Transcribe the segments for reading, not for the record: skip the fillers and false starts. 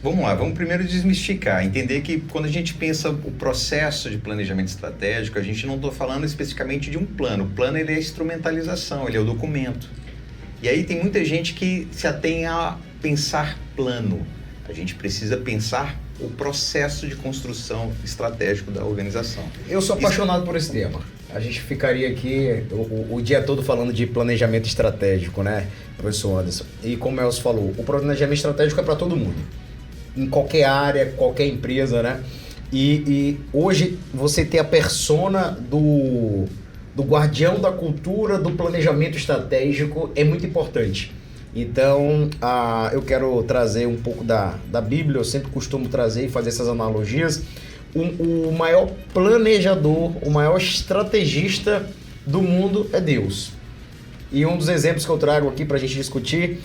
Vamos lá, vamos primeiro desmistificar, entender que quando a gente pensa o processo de planejamento estratégico, a gente não está falando especificamente de um plano. O plano ele é a instrumentalização, ele é o documento. E aí tem muita gente que se atém a pensar plano. A gente precisa pensar o processo de construção estratégico da organização. Eu sou apaixonado por esse tema. A gente ficaria aqui o dia todo falando de planejamento estratégico, né, professor Anderson? E como o Elcio falou, o planejamento estratégico é para todo mundo. Em qualquer área, qualquer empresa, né? E hoje você ter a persona do guardião da cultura do planejamento estratégico é muito importante. Então, eu quero trazer um pouco da Bíblia, eu sempre costumo trazer e fazer essas analogias. O maior planejador, o maior estrategista do mundo é Deus. E um dos exemplos que eu trago aqui para a gente discutir,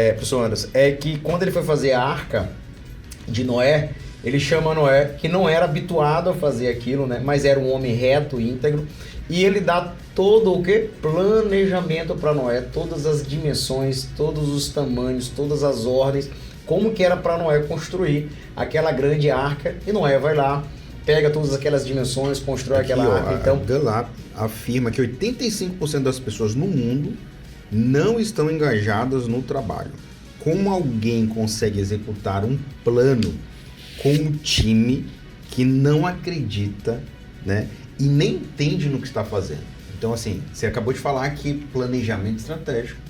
professor Anderson, é que quando ele foi fazer a arca de Noé, ele chama Noé, que não era habituado a fazer aquilo, né? Mas era um homem reto e íntegro, e ele dá todo o quê? Planejamento para Noé, todas as dimensões, todos os tamanhos, todas as ordens, como que era para Noé construir aquela grande arca, e Noé vai lá, pega todas aquelas dimensões, constrói aquela arca. Então, a Gallup afirma que 85% das pessoas no mundo não estão engajadas no trabalho. Como alguém consegue executar um plano com um time que não acredita, né, e nem entende no que está fazendo? Então, assim, você acabou de falar que planejamento estratégico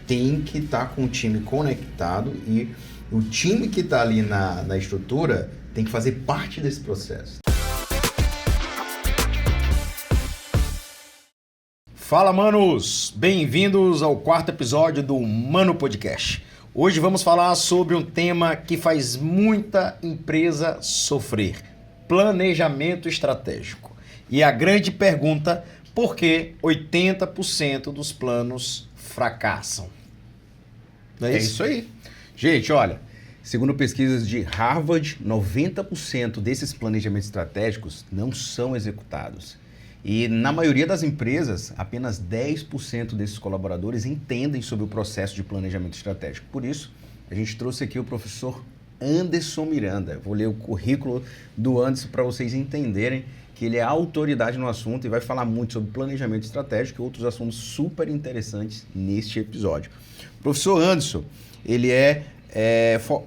tem que estar com o time conectado e o time que está ali na estrutura tem que fazer parte desse processo. fala, manos! Bem-vindos ao 4º episódio do Mano Podcast. Hoje vamos falar sobre um tema que faz muita empresa sofrer: planejamento estratégico. E a grande pergunta: por que 80% dos planos fracassam? Não é isso? É isso aí. Gente, olha, segundo pesquisas de Harvard, 90% desses planejamentos estratégicos não são executados. E na maioria das empresas, apenas 10% desses colaboradores entendem sobre o processo de planejamento estratégico. Por isso, a gente trouxe aqui o professor Anderson Miranda. Vou ler o currículo do Anderson para vocês entenderem que ele é autoridade no assunto e vai falar muito sobre planejamento estratégico e outros assuntos super interessantes neste episódio. O professor Anderson, ele é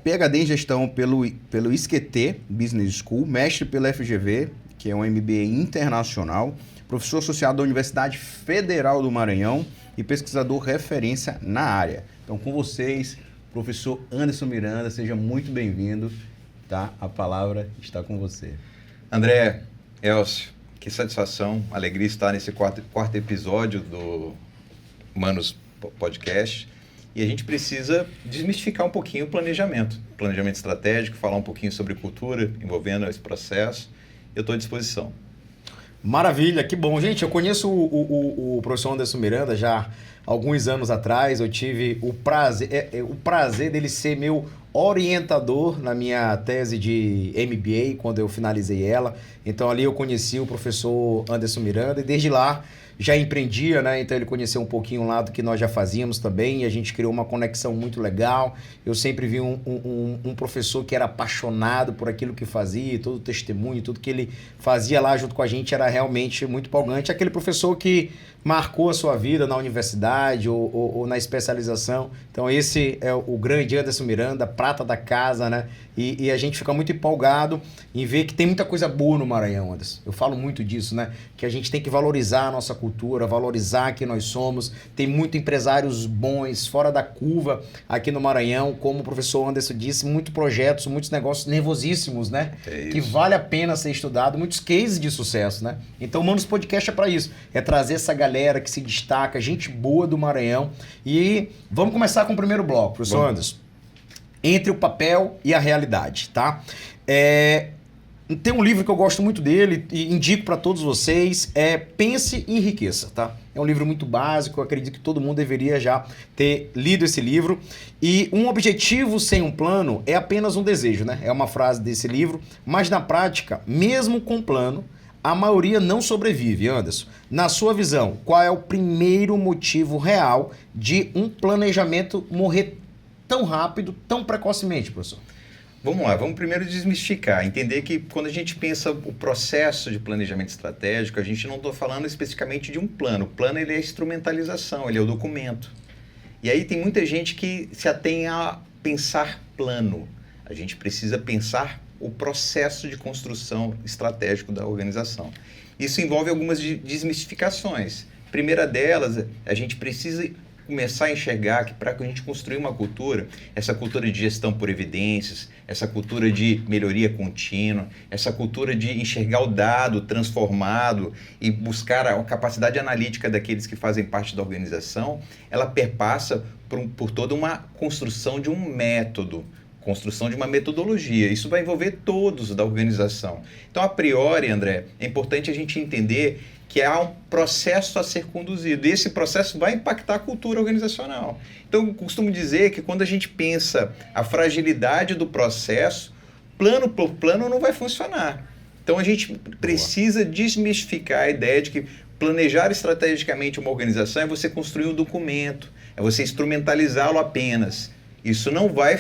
PhD em gestão pelo ISQT Business School, mestre pela FGV, que é um MBA internacional, professor associado da Universidade Federal do Maranhão e pesquisador referência na área. Então, com vocês, professor Anderson Miranda, seja muito bem-vindo, tá? A palavra está com você. André, Elcio, que satisfação, alegria estar nesse quarto episódio do Manos Podcast. E a gente precisa desmistificar um pouquinho o planejamento estratégico, falar um pouquinho sobre cultura envolvendo esse processo. Eu estou à disposição. Maravilha, que bom. Gente, eu conheço o professor Anderson Miranda já há alguns anos atrás. Eu tive o prazer dele ser meu orientador na minha tese de MBA, quando eu finalizei ela. Então ali eu conheci o professor Anderson Miranda e desde lá já empreendia, né? Então ele conheceu um pouquinho lá do que nós já fazíamos também e a gente criou uma conexão muito legal. Eu sempre vi um professor que era apaixonado por aquilo que fazia, e todo o testemunho, tudo que ele fazia lá junto com a gente era realmente muito empolgante. Aquele professor que marcou a sua vida na universidade ou na especialização. Então esse é o grande Anderson Miranda, prata da casa, né? E a gente fica muito empolgado em ver que tem muita coisa boa no Maranhão, Anderson. Eu falo muito disso, né? Que a gente tem que valorizar a nossa cultura, valorizar quem nós somos. Tem muitos empresários bons, fora da curva aqui no Maranhão. Como o professor Anderson disse, muitos projetos, muitos negócios nervosíssimos, né? Que vale a pena ser estudado, muitos cases de sucesso, né? Então o Manos Podcast é para isso. É trazer essa galera que se destaca, gente boa do Maranhão. E vamos começar com o primeiro bloco, professor Anderson. Entre o papel e a realidade, tá? Tem um livro que eu gosto muito dele e indico para todos vocês, Pense e Enriqueça, tá? É um livro muito básico, eu acredito que todo mundo deveria já ter lido esse livro. E um objetivo sem um plano é apenas um desejo, né? É uma frase desse livro, mas na prática, mesmo com plano, a maioria não sobrevive, Anderson. Na sua visão, qual é o primeiro motivo real de um planejamento morrer tão rápido, tão precocemente, professor? Vamos lá, vamos primeiro desmistificar, entender que quando a gente pensa o processo de planejamento estratégico, a gente não está falando especificamente de um plano. O plano ele é a instrumentalização, ele é o documento. E aí tem muita gente que se atém a pensar plano. A gente precisa pensar o processo de construção estratégico da organização. Isso envolve algumas desmistificações. A primeira delas, a gente precisa começar a enxergar que para a gente construir uma cultura, essa cultura de gestão por evidências, essa cultura de melhoria contínua, essa cultura de enxergar o dado transformado e buscar a capacidade analítica daqueles que fazem parte da organização, ela perpassa por toda uma construção de um método, construção de uma metodologia. Isso vai envolver todos da organização. Então, a priori, André, é importante a gente entender que há um processo a ser conduzido. E esse processo vai impactar a cultura organizacional. Então, eu costumo dizer que quando a gente pensa a fragilidade do processo, plano por plano não vai funcionar. Então, a gente precisa desmistificar a ideia de que planejar estrategicamente uma organização é você construir um documento, é você instrumentalizá-lo apenas. Isso não vai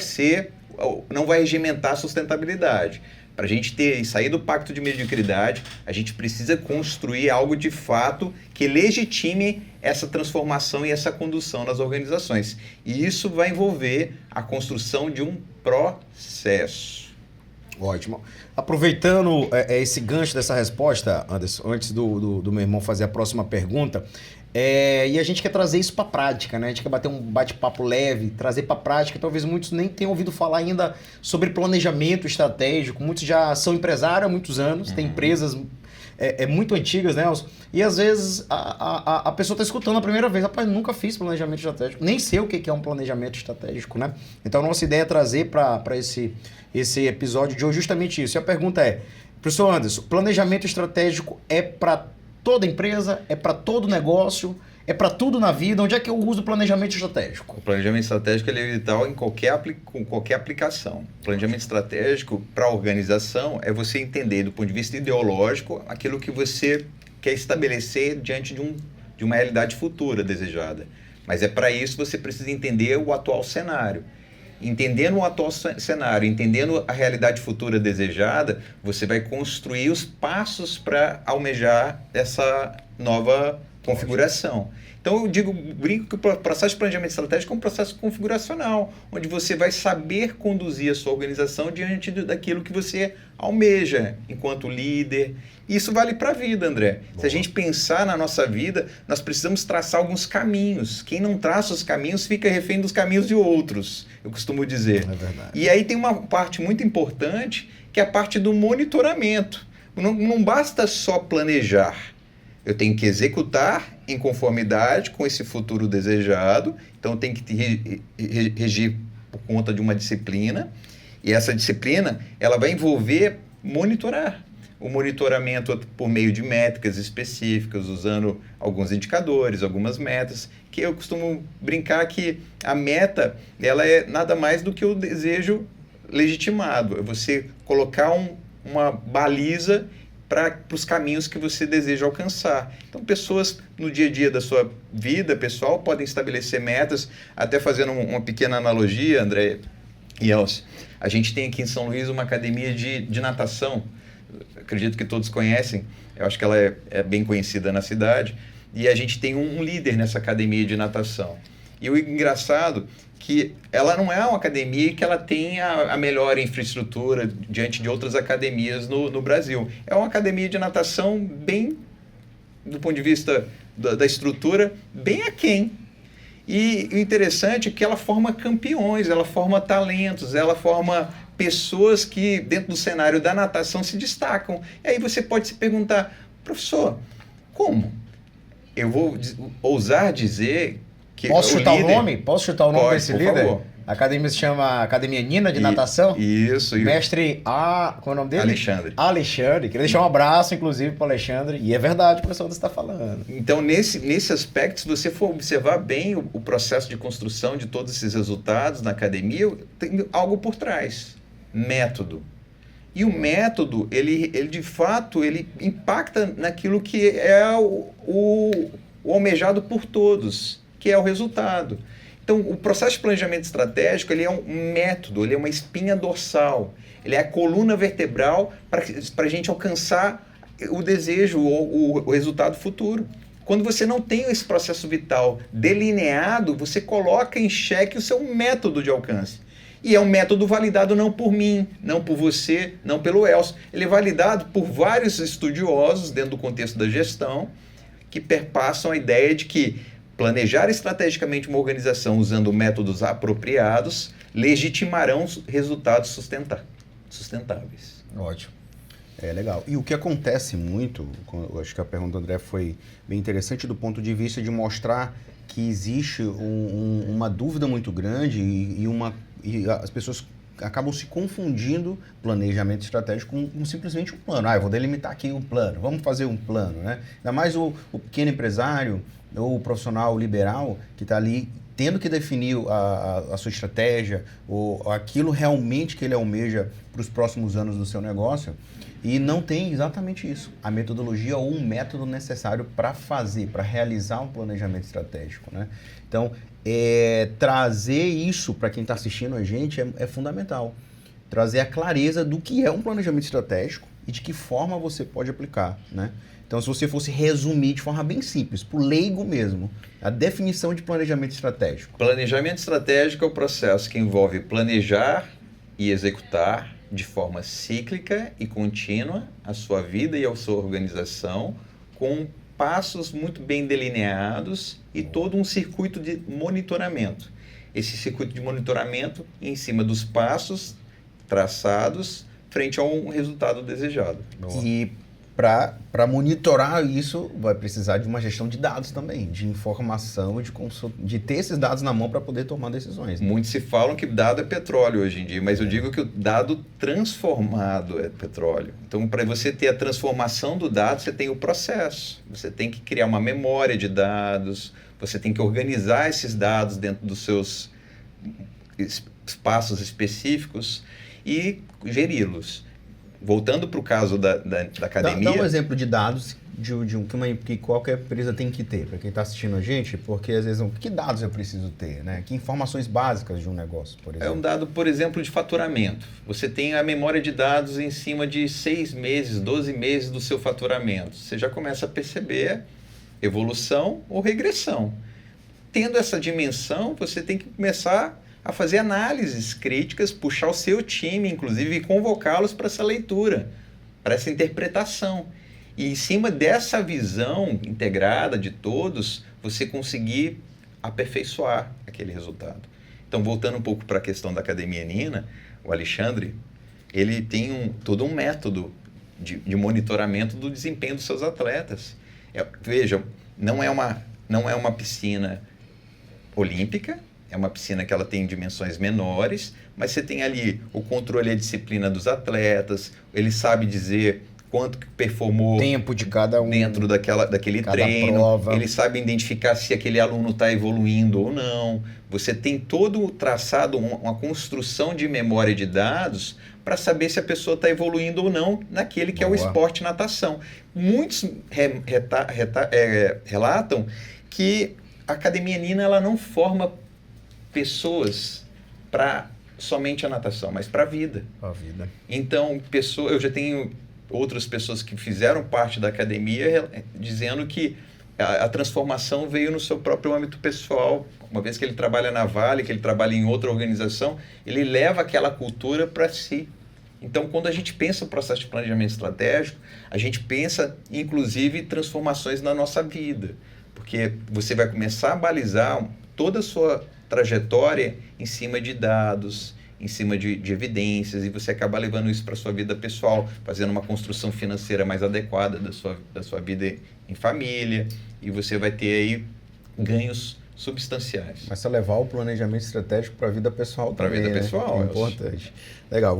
regimentar a sustentabilidade. Para a gente sair do pacto de mediocridade, a gente precisa construir algo de fato que legitime essa transformação e essa condução nas organizações. E isso vai envolver a construção de um processo. Ótimo. Aproveitando esse gancho dessa resposta, Anderson, antes do meu irmão fazer a próxima pergunta, e a gente quer trazer isso para a prática, né? A gente quer bater um bate-papo leve, trazer para a prática. Talvez muitos nem tenham ouvido falar ainda sobre planejamento estratégico. Muitos já são empresários há muitos anos, têm empresas muito antigas, né? E às vezes a pessoa está escutando a primeira vez, rapaz, nunca fiz planejamento estratégico, nem sei o que é um planejamento estratégico, né? Então a nossa ideia é trazer para esse episódio de hoje justamente isso. E a pergunta é, professor Anderson, planejamento estratégico é para toda empresa, é para todo negócio, é para tudo na vida? Onde é que eu uso o planejamento estratégico? O planejamento estratégico ele é vital com qualquer aplicação. O planejamento estratégico para a organização é você entender do ponto de vista ideológico aquilo que você quer estabelecer diante de uma realidade futura desejada. Mas para isso você precisa entender o atual cenário. Entendendo o atual cenário, entendendo a realidade futura desejada, você vai construir os passos para almejar essa nova configuração. Então eu brinco que o processo de planejamento estratégico é um processo configuracional, onde você vai saber conduzir a sua organização diante daquilo que você almeja enquanto líder. Isso vale para a vida, André. Boa. Se a gente pensar na nossa vida, nós precisamos traçar alguns caminhos. Quem não traça os caminhos fica refém dos caminhos de outros, eu costumo dizer. É verdade. E aí tem uma parte muito importante, que é a parte do monitoramento. Não basta só planejar. Eu tenho que executar em conformidade com esse futuro desejado. Então, eu tenho que regir por conta de uma disciplina. E essa disciplina, ela vai envolver monitorar. O monitoramento por meio de métricas específicas, usando alguns indicadores, algumas metas, que eu costumo brincar que a meta, ela é nada mais do que o desejo legitimado. É você colocar uma baliza para os caminhos que você deseja alcançar. Então, pessoas no dia a dia da sua vida pessoal podem estabelecer metas, até fazendo uma pequena analogia, André e Elcio. A gente tem aqui em São Luís uma academia de natação, acredito que todos conhecem, eu acho que ela é bem conhecida na cidade, e a gente tem um líder nessa academia de natação. E o engraçado que ela não é uma academia que ela tenha a melhor infraestrutura diante de outras academias no Brasil. É uma academia de natação bem, do ponto de vista da estrutura, bem aquém. E o interessante é que ela forma campeões, ela forma talentos, ela forma pessoas que dentro do cenário da natação se destacam. E aí você pode se perguntar, professor, como? Eu vou ousar dizer que Posso chutar o líder... nome? Posso chutar o nome desse líder? Favor. A academia se chama Academia Nina de Natação? Isso. Mestre qual é o nome dele? Alexandre. Alexandre. Queria deixar um abraço, inclusive, para o Alexandre. E é verdade, professor, você está falando. Então, nesse aspecto, se você for observar bem o processo de construção de todos esses resultados na academia, tem algo por trás. Método. E o método, ele de fato, ele impacta naquilo que é o almejado por todos, que é o resultado. Então, o processo de planejamento estratégico ele é um método, ele é uma espinha dorsal, ele é a coluna vertebral para a gente alcançar o desejo ou o resultado futuro. Quando você não tem esse processo vital delineado, você coloca em xeque o seu método de alcance. E é um método validado não por mim, não por você, não pelo Elcio. Ele é validado por vários estudiosos dentro do contexto da gestão que perpassam a ideia de que planejar estrategicamente uma organização usando métodos apropriados legitimarão resultados sustentáveis. Ótimo. É legal. E o que acontece muito, eu acho que a pergunta do André foi bem interessante do ponto de vista de mostrar que existe uma dúvida muito grande e as pessoas acabam se confundindo planejamento estratégico com simplesmente um plano. Eu vou delimitar aqui um plano, vamos fazer um plano, né? Ainda mais o pequeno empresário ou o profissional liberal que está ali tendo que definir a sua estratégia ou aquilo realmente que ele almeja para os próximos anos do seu negócio e não tem exatamente isso, a metodologia ou um método necessário para fazer, para realizar um planejamento estratégico, né? Então, trazer isso para quem está assistindo a gente é fundamental. Trazer a clareza do que é um planejamento estratégico e de que forma você pode aplicar, né? Então, se você fosse resumir de forma bem simples, para o leigo mesmo, a definição de planejamento estratégico. Planejamento estratégico é o processo que envolve planejar e executar de forma cíclica e contínua a sua vida e a sua organização, com passos muito bem delineados e todo um circuito de monitoramento. Esse circuito de monitoramento em cima dos passos traçados frente a um resultado desejado. E para monitorar isso, vai precisar de uma gestão de dados também, de informação, de ter esses dados na mão para poder tomar decisões. Né? Muitos se falam que dado é petróleo hoje em dia, mas eu digo que o dado transformado é petróleo. Então, para você ter a transformação do dado, você tem o processo. Você tem que criar uma memória de dados, você tem que organizar esses dados dentro dos seus espaços específicos e geri-los. Voltando para o caso da academia... Dá um exemplo de dados que qualquer empresa tem que ter, para quem está assistindo a gente, porque às vezes, que dados eu preciso ter, né? Que informações básicas de um negócio, por exemplo? É um dado, por exemplo, de faturamento. Você tem a memória de dados em cima de 6 meses, 12 meses do seu faturamento. Você já começa a perceber evolução ou regressão. Tendo essa dimensão, você tem que começar a fazer análises críticas, puxar o seu time, inclusive, e convocá-los para essa leitura, para essa interpretação. E em cima dessa visão integrada de todos, você conseguir aperfeiçoar aquele resultado. Então, voltando um pouco para a questão da Academia Nina, o Alexandre, ele tem todo um método de monitoramento do desempenho dos seus atletas. Veja, não é uma piscina olímpica, é uma piscina que ela tem dimensões menores, mas você tem ali o controle e a disciplina dos atletas, ele sabe dizer quanto que performou tempo de cada um dentro daquele treino, prova. Ele sabe identificar se aquele aluno está evoluindo ou não. Você tem todo o traçado, uma construção de memória de dados para saber se a pessoa está evoluindo ou não naquele que é o esporte natação. Muitos relatam que a Academia Nina ela não forma pessoas para somente a natação, mas para a vida. Então, eu já tenho outras pessoas que fizeram parte da academia dizendo que a transformação veio no seu próprio âmbito pessoal. Uma vez que ele trabalha na Vale, que ele trabalha em outra organização, ele leva aquela cultura para si. Então, quando a gente pensa no processo de planejamento estratégico, a gente pensa, inclusive, transformações na nossa vida. Porque você vai começar a balizar toda a sua trajetória em cima de dados, em cima de evidências, e você acaba levando isso para a sua vida pessoal, fazendo uma construção financeira mais adequada da sua vida em família, e você vai ter aí ganhos substanciais. Mas você levar o planejamento estratégico para a vida pessoal também, para a vida pessoal, é importante. Legal,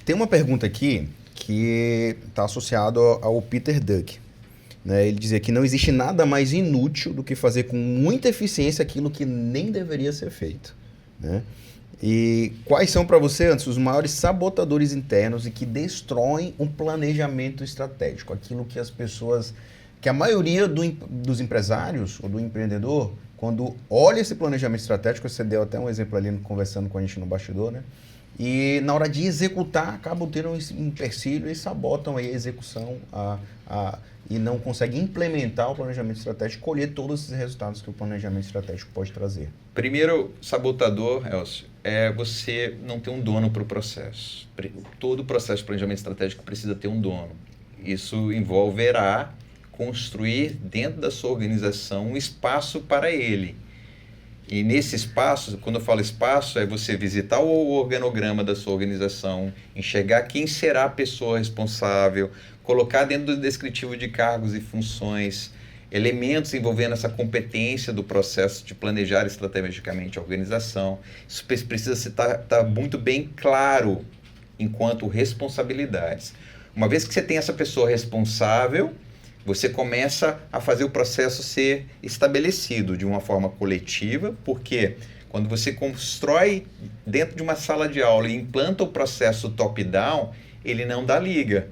tem uma pergunta aqui que está associada ao Peter Drucker. Né? Ele dizia que não existe nada mais inútil do que fazer com muita eficiência aquilo que nem deveria ser feito. Né? E quais são para você, antes, os maiores sabotadores internos e que destroem um planejamento estratégico? Aquilo que as pessoas, que a maioria dos empresários ou do empreendedor quando olha esse planejamento estratégico, você deu até um exemplo ali conversando com a gente no bastidor, né? E na hora de executar, acabam tendo um empecilho e sabotam aí a execução e não conseguem implementar o planejamento estratégico, colher todos esses resultados que o planejamento estratégico pode trazer. Primeiro sabotador, Elcio, é você não ter um dono para o processo. Todo processo de planejamento estratégico precisa ter um dono. Isso envolverá construir dentro da sua organização um espaço para ele. E nesse espaço, quando eu falo espaço, é você visitar o organograma da sua organização, enxergar quem será a pessoa responsável, colocar dentro do descritivo de cargos e funções, elementos envolvendo essa competência do processo de planejar estrategicamente a organização. Isso precisa estar muito bem claro enquanto responsabilidades. Uma vez que você tem essa pessoa responsável, você começa a fazer o processo ser estabelecido de uma forma coletiva, porque quando você constrói dentro de uma sala de aula e implanta o processo top-down, ele não dá liga.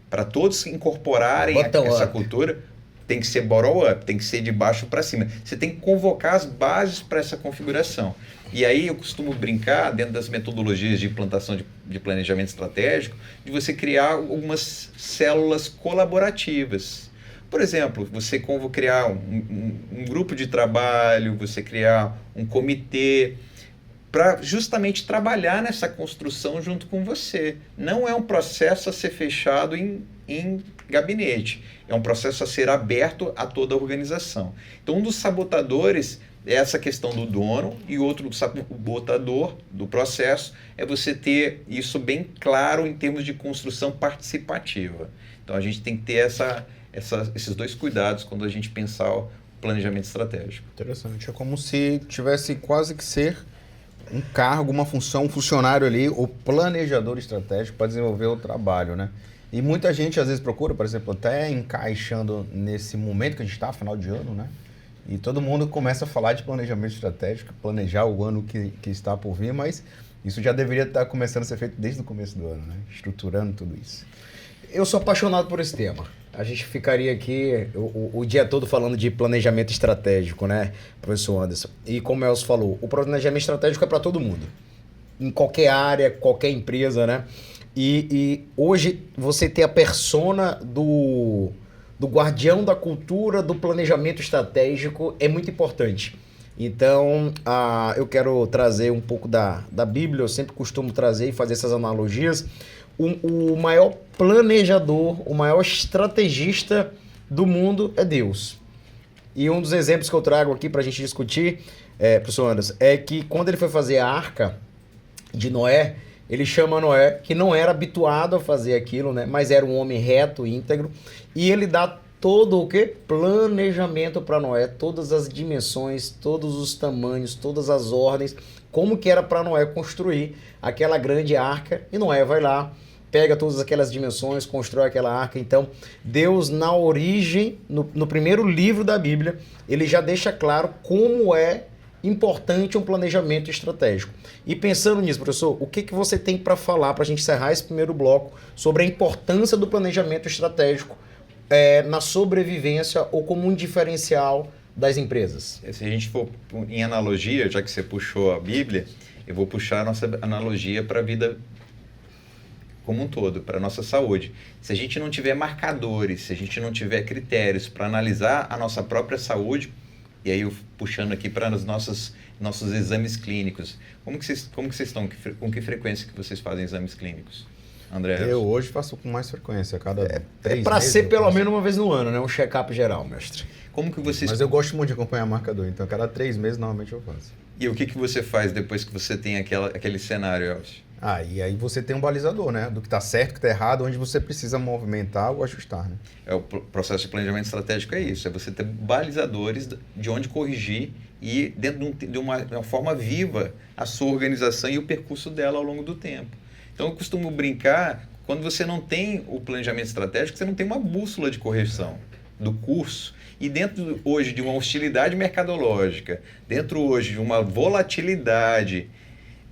Para todos incorporarem essa cultura, tem que ser bottom-up, tem que ser de baixo para cima. Você tem que convocar as bases para essa configuração. E aí eu costumo brincar, dentro das metodologias de implantação de planejamento estratégico, de você criar algumas células colaborativas. Por exemplo, você criar um grupo de trabalho, você criar um comitê para justamente trabalhar nessa construção junto com você. Não é um processo a ser fechado em gabinete, é um processo a ser aberto a toda a organização. Então, um dos sabotadores é essa questão do dono, e outro sabotador do processo é você ter isso bem claro em termos de construção participativa. Então, a gente tem que ter esses dois cuidados quando a gente pensar o planejamento estratégico. Interessante. É como se tivesse quase que ser um cargo, uma função, um funcionário ali, o planejador estratégico para desenvolver o trabalho, né? E muita gente às vezes procura, por exemplo, até encaixando nesse momento que a gente está, final de ano, né? E todo mundo começa a falar de planejamento estratégico, planejar o ano que está por vir, mas isso já deveria estar começando a ser feito desde o começo do ano, né? Estruturando tudo isso. Eu sou apaixonado por esse tema. A gente ficaria aqui o dia todo falando de planejamento estratégico, né, professor Anderson? E como o Elcio falou, o planejamento estratégico é para todo mundo. Em qualquer área, qualquer empresa, né? E hoje você ter a persona do guardião da cultura do planejamento estratégico é muito importante. Então, eu quero trazer um pouco da Bíblia, eu sempre costumo trazer e fazer essas analogias. O maior planejador, o maior estrategista do mundo é Deus. E um dos exemplos que eu trago aqui para a gente discutir, professor Anderson, é que quando ele foi fazer a arca de Noé, ele chama Noé, que não era habituado a fazer aquilo, né? Mas era um homem reto, íntegro, e ele dá todo o quê? Planejamento para Noé, todas as dimensões, todos os tamanhos, todas as ordens, como que era para Noé construir aquela grande arca, e Noé vai lá, pega todas aquelas dimensões, constrói aquela arca. Então, Deus, na origem, no primeiro livro da Bíblia, ele já deixa claro como é importante um planejamento estratégico. E pensando nisso, professor, o que você tem para falar, para a gente encerrar esse primeiro bloco, sobre a importância do planejamento estratégico na sobrevivência ou como um diferencial das empresas? Se a gente for em analogia, já que você puxou a Bíblia, eu vou puxar a nossa analogia para a vida como um todo, para a nossa saúde. Se a gente não tiver marcadores, se a gente não tiver critérios para analisar a nossa própria saúde, e aí eu puxando aqui para os nossos exames clínicos, como que vocês estão? Com que frequência que vocês fazem exames clínicos, André? Eu hoje faço com mais frequência, a cada 3 meses. Para ser pelo menos uma vez no ano, né? Um check-up geral, mestre. Como que vocês... Mas eu gosto muito de acompanhar marcador, então a cada 3 meses normalmente eu faço. E o que você faz depois que você tem aquele cenário, Elcio? E aí você tem um balizador, né? Do que está certo, o que está errado, onde você precisa movimentar ou ajustar, né? O processo de planejamento estratégico é isso, é você ter balizadores de onde corrigir e dentro de uma forma viva a sua organização e o percurso dela ao longo do tempo. Então eu costumo brincar, quando você não tem o planejamento estratégico, você não tem uma bússola de correção do curso. E dentro hoje de uma hostilidade mercadológica, dentro hoje de uma volatilidade,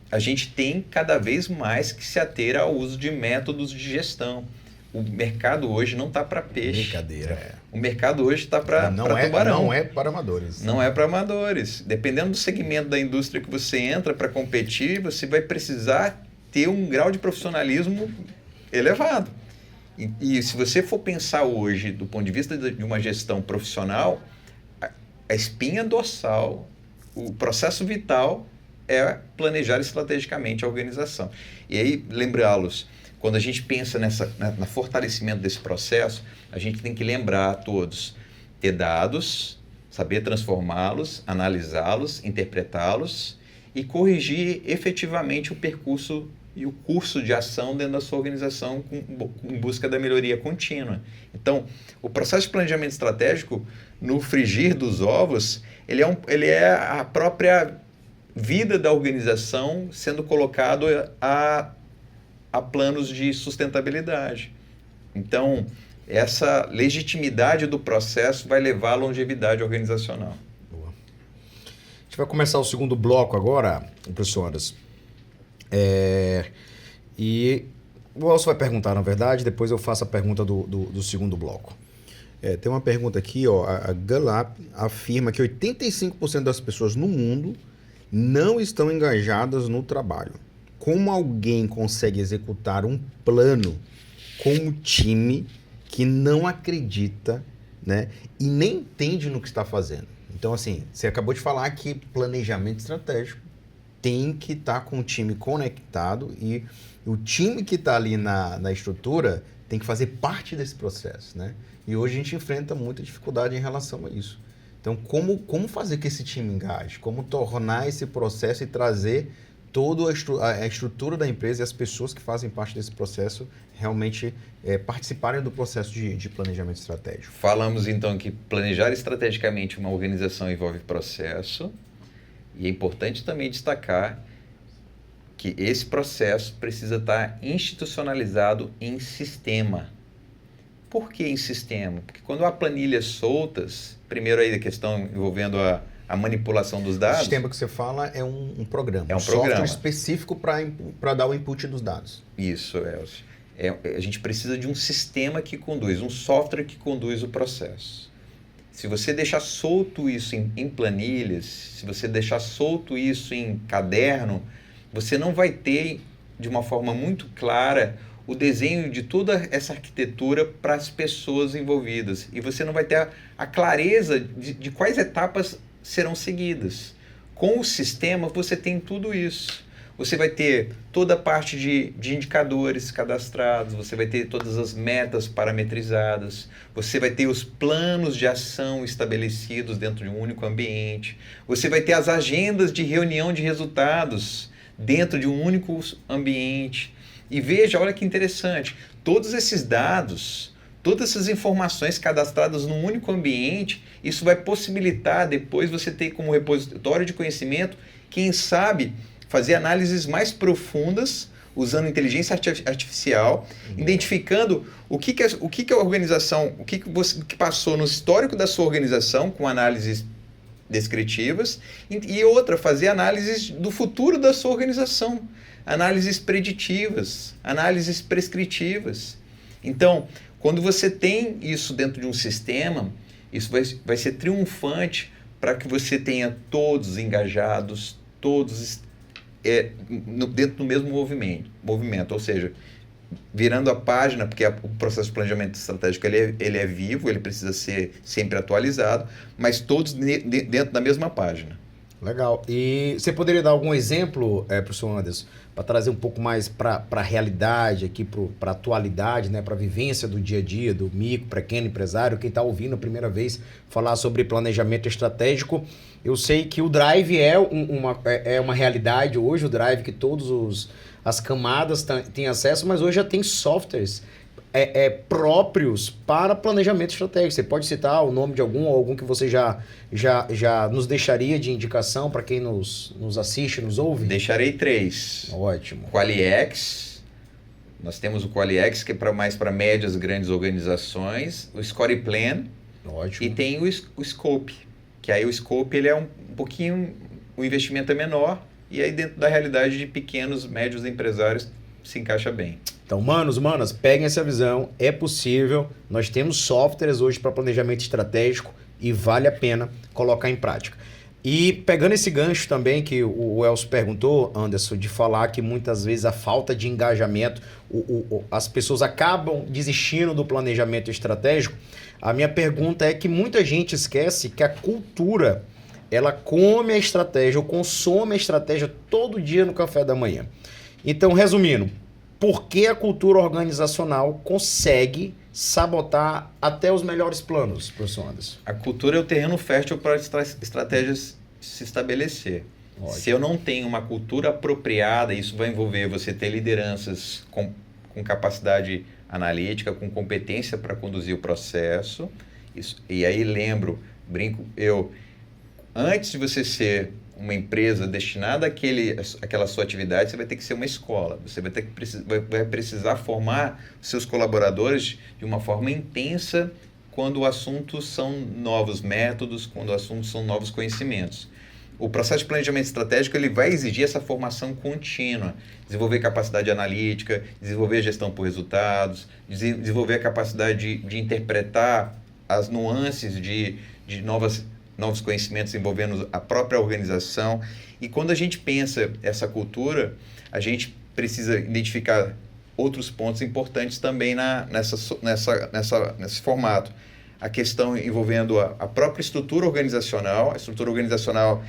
a gente tem cada vez mais que se ater ao uso de métodos de gestão. O mercado hoje não está para peixe. Brincadeira. O mercado hoje está para tubarão. Não é para amadores. Não é para amadores. Dependendo do segmento da indústria que você entra para competir, você vai precisar ter um grau de profissionalismo elevado. E se você for pensar hoje, do ponto de vista de uma gestão profissional, a espinha dorsal, o processo vital é planejar estrategicamente a organização. E aí, lembrá-los, quando a gente pensa no fortalecimento desse processo, a gente tem que lembrar a todos, ter dados, saber transformá-los, analisá-los, interpretá-los e corrigir efetivamente o percurso e o curso de ação dentro da sua organização em busca da melhoria contínua. Então, o processo de planejamento estratégico, no frigir dos ovos, ele é a própria vida da organização sendo colocado a planos de sustentabilidade. Então, essa legitimidade do processo vai levar à longevidade organizacional. Boa. A gente vai começar o segundo bloco agora, professor Anderson. E o Elcio vai perguntar, na verdade, depois eu faço a pergunta do segundo bloco. Tem uma pergunta aqui, ó. A Gallup afirma que 85% das pessoas no mundo não estão engajadas no trabalho. Como alguém consegue executar um plano com um time que não acredita, né, e nem entende no que está fazendo? Então, assim, você acabou de falar que planejamento estratégico tem que estar com o time conectado e o time que está ali na estrutura tem que fazer parte desse processo, né? E hoje a gente enfrenta muita dificuldade em relação a isso. Então, como fazer que esse time engaje? Como tornar esse processo e trazer toda a estrutura da empresa e as pessoas que fazem parte desse processo realmente participarem do processo de planejamento estratégico? Falamos, então, que planejar estrategicamente uma organização envolve processo. E é importante também destacar que esse processo precisa estar institucionalizado em sistema. Por que em sistema? Porque quando há planilhas soltas, primeiro aí a questão envolvendo a manipulação dos dados... O sistema que você fala é um programa. É um software programa específico para dar o input dos dados. Isso, Elcio. A gente precisa de um sistema que conduz, um software que conduz o processo. Se você deixar solto isso em planilhas, se você deixar solto isso em caderno, você não vai ter, de uma forma muito clara, o desenho de toda essa arquitetura para as pessoas envolvidas. E você não vai ter a clareza de quais etapas serão seguidas. Com o sistema, você tem tudo isso. Você vai ter toda a parte de indicadores cadastrados, você vai ter todas as metas parametrizadas, você vai ter os planos de ação estabelecidos dentro de um único ambiente, você vai ter as agendas de reunião de resultados dentro de um único ambiente. E veja, olha que interessante, todos esses dados, todas essas informações cadastradas num único ambiente, isso vai possibilitar depois você ter como repositório de conhecimento, quem sabe, fazer análises mais profundas, usando inteligência artificial, identificando o que a organização, o que passou no histórico da sua organização, com análises descritivas, e outra, fazer análises do futuro da sua organização, análises preditivas, análises prescritivas. Então, quando você tem isso dentro de um sistema, isso vai ser triunfante para que você tenha todos engajados, todos dentro do mesmo movimento, ou seja, virando a página, porque o processo de planejamento estratégico ele é vivo, ele precisa ser sempre atualizado, mas todos dentro da mesma página. Legal. E você poderia dar algum exemplo, professor Anderson, para trazer um pouco mais para a realidade aqui, para a atualidade, né, para a vivência do dia a dia, do micro, pequeno empresário, quem está ouvindo a primeira vez falar sobre planejamento estratégico? Eu sei que o Drive é uma realidade hoje, o Drive que todas as camadas têm acesso, mas hoje já tem softwares próprios para planejamento estratégico. Você pode citar o nome de algum que você já nos deixaria de indicação para quem nos assiste, nos ouve? Deixarei 3. Ótimo. QualiX, nós temos o QualiX, que é mais para médias e grandes organizações, o ScorePlan. Ótimo. E tem o Scope, que aí o Scope ele é um pouquinho, o investimento é menor, e aí dentro da realidade de pequenos, médios empresários se encaixa bem. Então, manas, peguem essa visão, é possível, nós temos softwares hoje para planejamento estratégico e vale a pena colocar em prática. E pegando esse gancho também que o Elcio perguntou, Anderson, de falar que muitas vezes a falta de engajamento, as pessoas acabam desistindo do planejamento estratégico, a minha pergunta é que muita gente esquece que a cultura, ela come a estratégia ou consome a estratégia todo dia no café da manhã. Então, resumindo, por que a cultura organizacional consegue sabotar até os melhores planos, professor Anderson? A cultura é o terreno fértil para estratégias se estabelecer. Ótimo. Se eu não tenho uma cultura apropriada, isso vai envolver você ter lideranças com capacidade analítica, com competência para conduzir o processo. E aí antes de você ser uma empresa destinada àquela sua atividade, você vai ter que ser uma escola. Você vai precisar formar seus colaboradores de uma forma intensa quando o assunto são novos métodos, quando o assunto são novos conhecimentos. O processo de planejamento estratégico ele vai exigir essa formação contínua, desenvolver capacidade analítica, desenvolver gestão por resultados, desenvolver a capacidade de interpretar as nuances de novos conhecimentos envolvendo a própria organização. E quando a gente pensa essa cultura, a gente precisa identificar outros pontos importantes também nesse formato. A questão envolvendo a própria estrutura organizacional. A estrutura organizacional,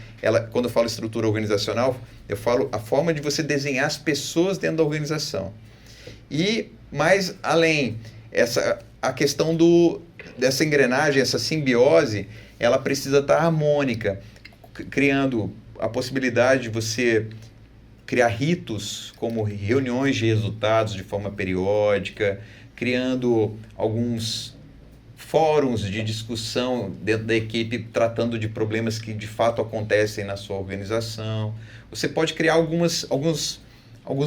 quando eu falo estrutura organizacional, eu falo a forma de você desenhar as pessoas dentro da organização. E, mais além, a questão dessa engrenagem, essa simbiose, ela precisa estar harmônica, criando a possibilidade de você criar ritos como reuniões de resultados de forma periódica, criando alguns fóruns de discussão dentro da equipe tratando de problemas que de fato acontecem na sua organização. Você pode criar alguns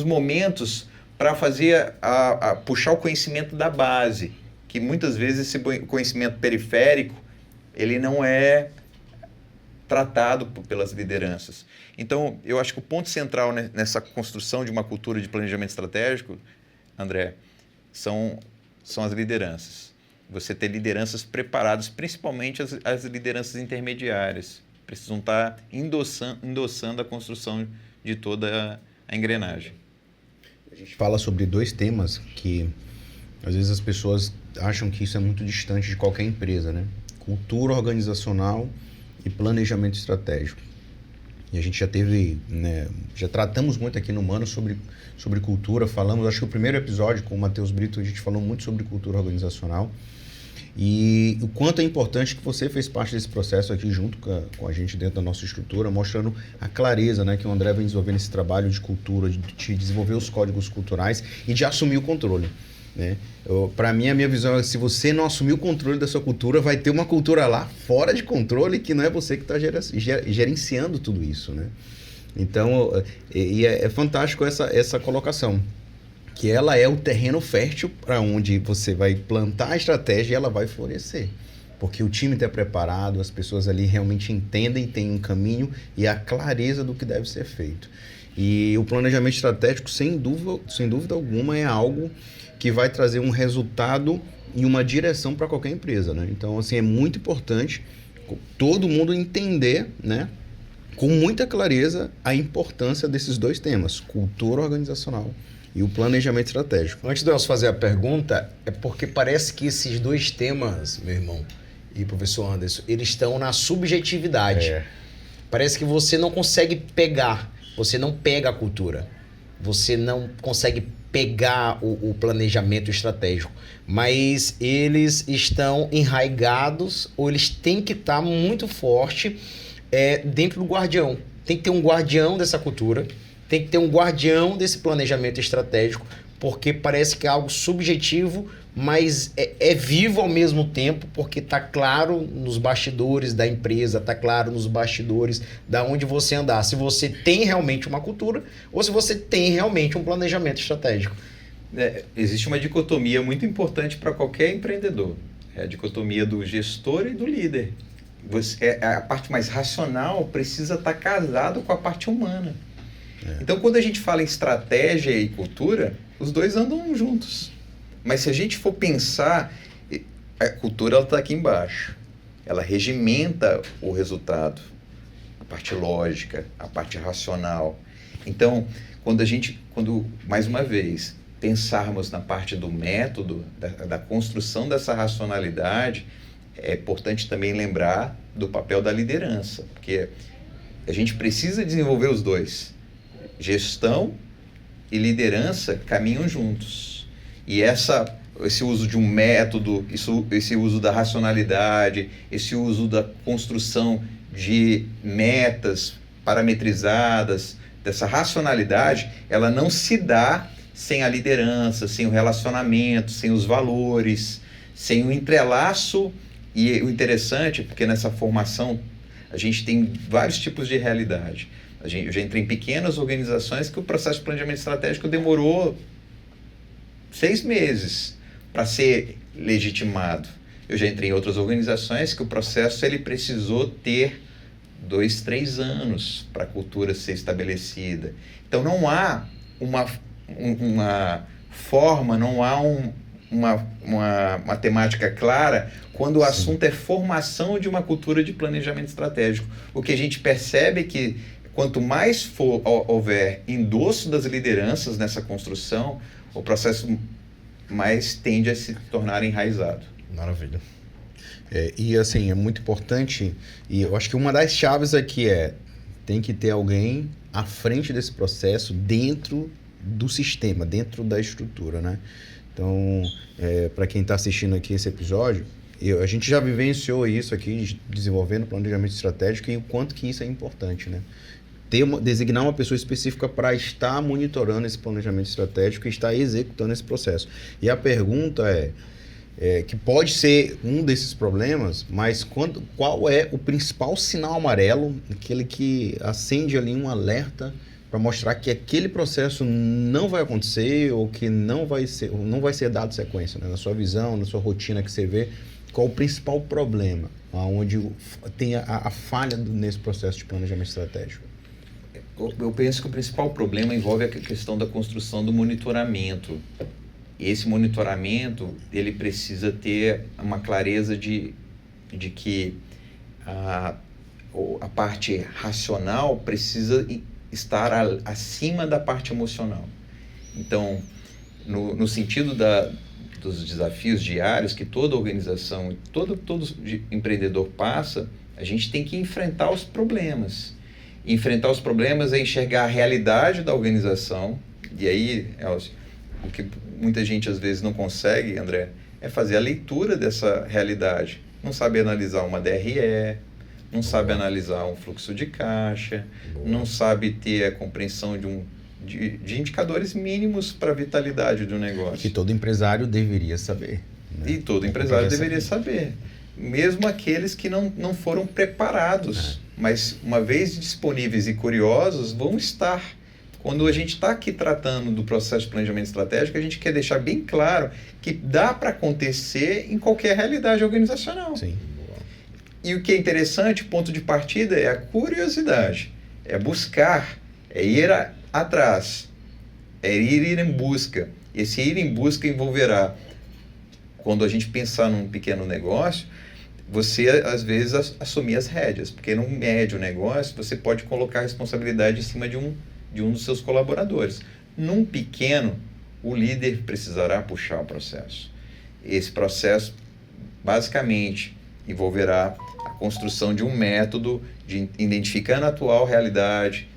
momentos para fazer puxar o conhecimento da base, que muitas vezes esse conhecimento periférico ele não é tratado pelas lideranças. Então, eu acho que o ponto central nessa construção de uma cultura de planejamento estratégico, André, são as lideranças. Você ter lideranças preparadas, principalmente as lideranças intermediárias, precisam estar endossando a construção de toda a engrenagem. A gente fala sobre dois temas que, às vezes, as pessoas acham que isso é muito distante de qualquer empresa, né? Cultura organizacional e planejamento estratégico. E a gente já teve, né, já tratamos muito aqui no Mano sobre cultura, acho que o primeiro episódio com o Matheus Brito, a gente falou muito sobre cultura organizacional. E o quanto é importante que você fez parte desse processo aqui junto com a gente dentro da nossa estrutura, mostrando a clareza, né, que o André vem desenvolvendo esse trabalho de cultura, de desenvolver os códigos culturais e de assumir o controle. Né? Para mim, a minha visão é que se você não assumir o controle da sua cultura, vai ter uma cultura lá fora de controle que não é você que está gerenciando tudo isso. Né? Então, é fantástico essa colocação, que ela é o terreno fértil para onde você vai plantar a estratégia e ela vai florescer. Porque o time está preparado, as pessoas ali realmente entendem, têm um caminho e a clareza do que deve ser feito. E o planejamento estratégico, sem dúvida alguma, é algo que vai trazer um resultado e uma direção para qualquer empresa. Né? Então, assim, é muito importante todo mundo entender, né, com muita clareza a importância desses dois temas, cultura organizacional e o planejamento estratégico. Antes de eu fazer a pergunta, é porque parece que esses dois temas, meu irmão e professor Anderson, eles estão na subjetividade. Parece que você não consegue pegar, você não pega a cultura, você não consegue pegar o planejamento estratégico, mas eles estão enraigados ou eles têm que estar muito forte dentro do guardião. Tem que ter um guardião dessa cultura, tem que ter um guardião desse planejamento estratégico, porque parece que é algo subjetivo, mas é vivo ao mesmo tempo, porque está claro nos bastidores da empresa, está claro nos bastidores da onde você andar, se você tem realmente uma cultura ou se você tem realmente um planejamento estratégico. Existe uma dicotomia muito importante para qualquer empreendedor, é a dicotomia do gestor e do líder. A parte mais racional precisa estar casado com a parte humana. Então, quando a gente fala em estratégia e cultura, Os dois andam juntos. Mas se a gente for pensar, a cultura está aqui embaixo. Ela regimenta o resultado, a parte lógica, a parte racional. Então, quando mais uma vez, pensarmos na parte do método, da construção dessa racionalidade, é importante também lembrar do papel da liderança, porque a gente precisa desenvolver os dois. Gestão e liderança caminham juntos. E esse uso de um método, esse uso da racionalidade, esse uso da construção de metas parametrizadas, dessa racionalidade, ela não se dá sem a liderança, sem o relacionamento, sem os valores, sem o entrelaço. E o interessante, porque nessa formação a gente tem vários tipos de realidade. Eu já entrei em pequenas organizações que o processo de planejamento estratégico demorou 6 meses para ser legitimado. Eu já entrei em outras organizações que o processo ele precisou ter 2, 3 anos para a cultura ser estabelecida. Então não há uma forma, não há uma matemática clara quando o assunto é formação de uma cultura de planejamento estratégico. O que a gente percebe é que quanto mais houver endosso das lideranças nessa construção, o processo mais tende a se tornar enraizado. Maravilha. E assim, é muito importante, e eu acho que uma das chaves aqui tem que ter alguém à frente desse processo dentro do sistema, dentro da estrutura, né? Então, para quem está assistindo aqui esse episódio, a gente já vivenciou isso aqui, desenvolvendo planejamento estratégico, e o quanto que isso é importante, né? Designar uma pessoa específica para estar monitorando esse planejamento estratégico e estar executando esse processo. E a pergunta que pode ser um desses problemas, mas qual é o principal sinal amarelo, aquele que acende ali um alerta para mostrar que aquele processo não vai acontecer ou que não vai ser dado sequência, né? Na sua visão, na sua rotina que você vê, qual o principal problema, onde tem a falha nesse processo de planejamento estratégico? Eu penso que o principal problema envolve a questão da construção do monitoramento. E esse monitoramento, ele precisa ter uma clareza de que a parte racional precisa estar acima da parte emocional. Então, no sentido dos desafios diários que toda organização, todo empreendedor passa, a gente tem que enfrentar os problemas. Enfrentar os problemas é enxergar a realidade da organização, e aí, Elcio, o que muita gente às vezes não consegue, André, é fazer a leitura dessa realidade. Não sabe analisar uma DRE, não sabe analisar um fluxo de caixa, não sabe ter a compreensão de indicadores mínimos para a vitalidade do negócio. Que todo empresário deveria saber. Né? E todo empresário deveria saber. Mesmo aqueles que não foram preparados, mas uma vez disponíveis e curiosos, vão estar. Quando a gente está aqui tratando do processo de planejamento estratégico, a gente quer deixar bem claro que dá para acontecer em qualquer realidade organizacional. Sim. E o que é interessante, o ponto de partida é a curiosidade, é buscar, é ir atrás, é ir em busca. Esse ir em busca envolverá, quando a gente pensar num pequeno negócio, você às vezes assumir as rédeas, porque num médio negócio você pode colocar a responsabilidade em cima de um dos seus colaboradores. Num pequeno, o líder precisará puxar o processo. Esse processo, basicamente, envolverá a construção de um método de identificando a atual realidade,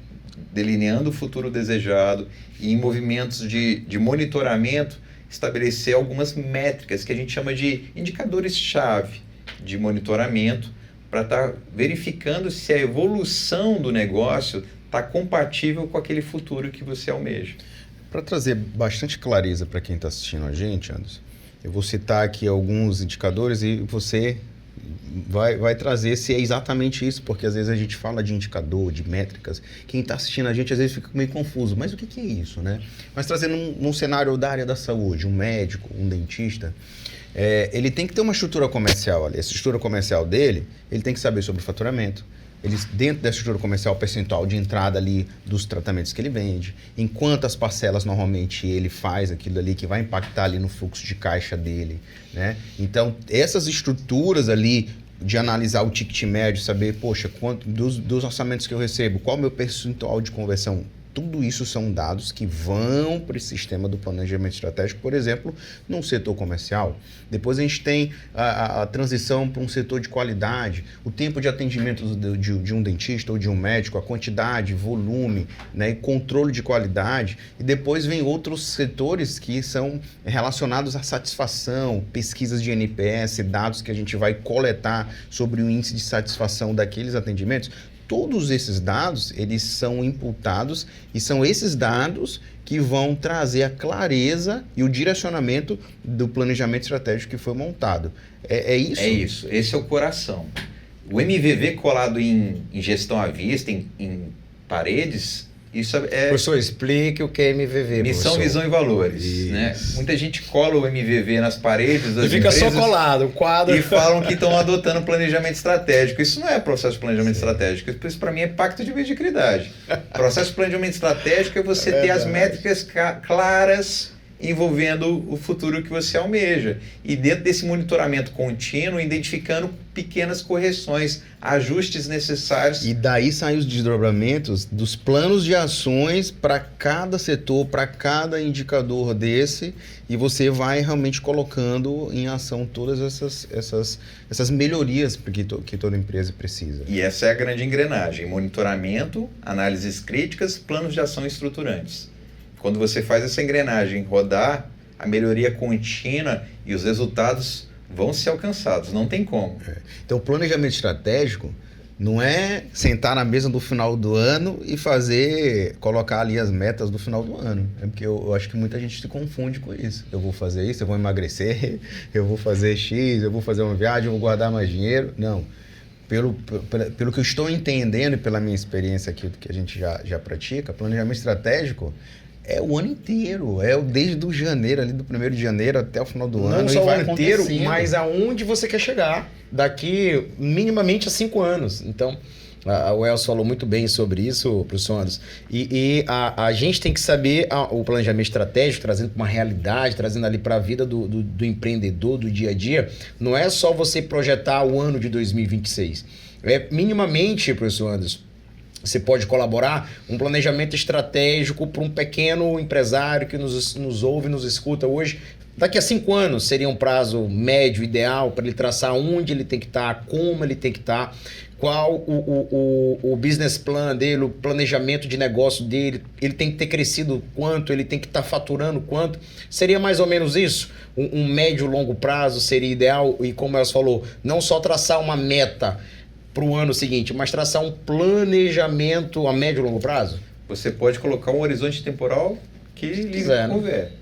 delineando o futuro desejado e em movimentos de monitoramento, estabelecer algumas métricas que a gente chama de indicadores-chave de monitoramento para estar verificando se a evolução do negócio está compatível com aquele futuro que você almeja. Para trazer bastante clareza para quem está assistindo a gente, Anderson, eu vou citar aqui alguns indicadores e você vai trazer se é exatamente isso, porque às vezes a gente fala de indicador, de métricas, quem está assistindo a gente às vezes fica meio confuso, mas o que é isso, né? Mas trazendo num cenário da área da saúde, um médico, um dentista, ele tem que ter uma estrutura comercial ali. Essa estrutura comercial dele, ele tem que saber sobre faturamento, eles dentro da estrutura comercial, o percentual de entrada ali dos tratamentos que ele vende, em quantas parcelas normalmente ele faz aquilo ali que vai impactar ali no fluxo de caixa dele, né? Então, essas estruturas ali de analisar o ticket médio, saber, poxa, quanto dos orçamentos que eu recebo, qual é o meu percentual de conversão? Tudo isso são dados que vão para esse sistema do planejamento estratégico, por exemplo, num setor comercial. Depois a gente tem a transição para um setor de qualidade, o tempo de atendimento de um dentista ou de um médico, a quantidade, volume, né, e controle de qualidade. E depois vem outros setores que são relacionados à satisfação, pesquisas de NPS, dados que a gente vai coletar sobre o índice de satisfação daqueles atendimentos. Todos esses dados, eles são imputados e são esses dados que vão trazer a clareza e o direcionamento do planejamento estratégico que foi montado. É isso? É isso. Esse é o coração. O MVV colado em gestão à vista, em paredes, isso é... Professor, explique o que é MVV, Missão, visão e valores. Né? Muita gente cola o MVV nas paredes das e fica empresas só colado, o quadro. e falam que estão adotando planejamento estratégico. Isso não é processo de planejamento estratégico. Isso, para mim, é pacto de mediocridade. Processo de planejamento estratégico é você ter as métricas claras envolvendo o futuro que você almeja. E dentro desse monitoramento contínuo, identificando pequenas correções, ajustes necessários. E daí saem os desdobramentos dos planos de ações para cada setor, para cada indicador desse, e você vai realmente colocando em ação todas essas melhorias que toda empresa precisa. E essa é a grande engrenagem: monitoramento, análises críticas, planos de ação estruturantes. Quando você faz essa engrenagem rodar, a melhoria contínua e os resultados vão ser alcançados, não tem como. Então, o planejamento estratégico não é sentar na mesa no final do ano e colocar ali as metas do final do ano. É porque eu acho que muita gente se confunde com isso. Eu vou fazer isso, eu vou emagrecer, eu vou fazer X, eu vou fazer uma viagem, eu vou guardar mais dinheiro. Não. Pelo que eu estou entendendo e pela minha experiência aqui, que a gente já pratica, planejamento estratégico é o ano inteiro, desde janeiro, ali do 1º de janeiro até o final do ano. Não só o ano inteiro, acontecendo. mas aonde você quer chegar daqui minimamente a 5 anos. Então, o Elcio falou muito bem sobre isso, professor Anderson. E a gente tem que saber o planejamento estratégico, trazendo para uma realidade, trazendo ali para a vida do empreendedor, do dia a dia. Não é só você projetar o ano de 2026. É minimamente, professor Anderson, você pode colaborar um planejamento estratégico para um pequeno empresário que nos ouve, nos escuta hoje. Daqui a 5 anos seria um prazo médio, ideal, para ele traçar onde ele tem que estar, como ele tem que estar, qual o business plan dele, o planejamento de negócio dele, ele tem que ter crescido quanto, ele tem que estar faturando quanto. Seria mais ou menos isso? Um médio, longo prazo seria ideal e, como Elcio falou, não só traçar uma meta para o ano seguinte, mas traçar um planejamento a médio e longo prazo? Você pode colocar um horizonte temporal que lhe couber,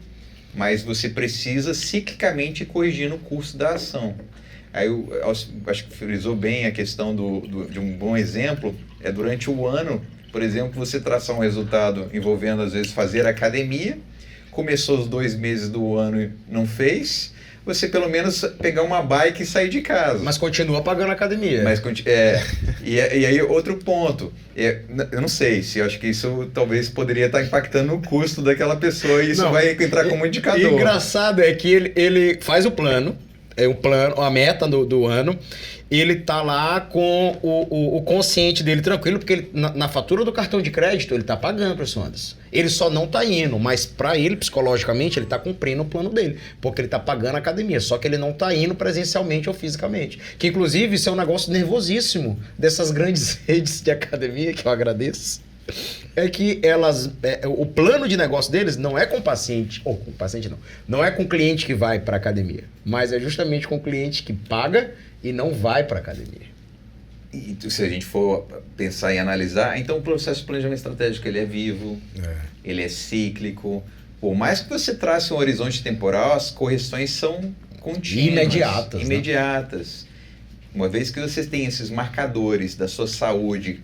mas você precisa ciclicamente corrigir no curso da ação. Aí eu acho que frisou bem a questão de um bom exemplo, é durante o ano, por exemplo, você traçar um resultado envolvendo, às vezes, fazer academia, começou os 2 meses do ano e não fez, você pelo menos pegar uma bike e sair de casa. Mas continua pagando a academia. E aí outro ponto, eu não sei, eu acho que isso talvez poderia estar impactando no custo daquela pessoa e isso vai entrar como indicador. E engraçado é que ele faz o plano, a meta do ano, ele tá lá com o consciente dele tranquilo, porque ele, na fatura do cartão de crédito ele tá pagando, professor Anderson. Ele só não tá indo, mas para ele, psicologicamente, ele tá cumprindo o plano dele, porque ele tá pagando a academia, só que ele não tá indo presencialmente ou fisicamente. Que, inclusive, isso é um negócio nervosíssimo dessas grandes redes de academia, que eu agradeço. É que o plano de negócio deles não é com o paciente, ou com o paciente não é com o cliente que vai para academia, mas é justamente com o cliente que paga e não vai para academia. E se a gente for pensar e analisar, então o processo de planejamento estratégico ele é vivo, ele é cíclico. Por mais que você trace um horizonte temporal, as correções são contínuas, imediatas. Né? Uma vez que você tem esses marcadores da sua saúde,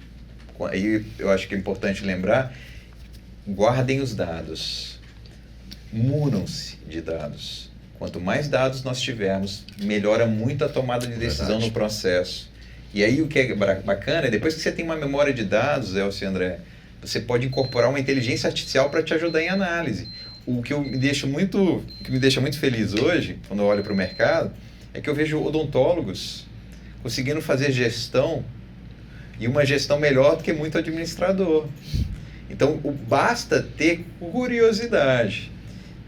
aí eu acho que é importante lembrar, guardem os dados, munam-se de dados. Quanto mais dados nós tivermos, melhora muito a tomada de decisão no processo. E aí o que é bacana é depois que você tem uma memória de dados, Elcio e André, você pode incorporar uma inteligência artificial para te ajudar em análise. O que me deixa muito feliz hoje, quando eu olho para o mercado, é que eu vejo odontólogos conseguindo fazer gestão e uma gestão melhor do que muito administrador. Então, basta ter curiosidade,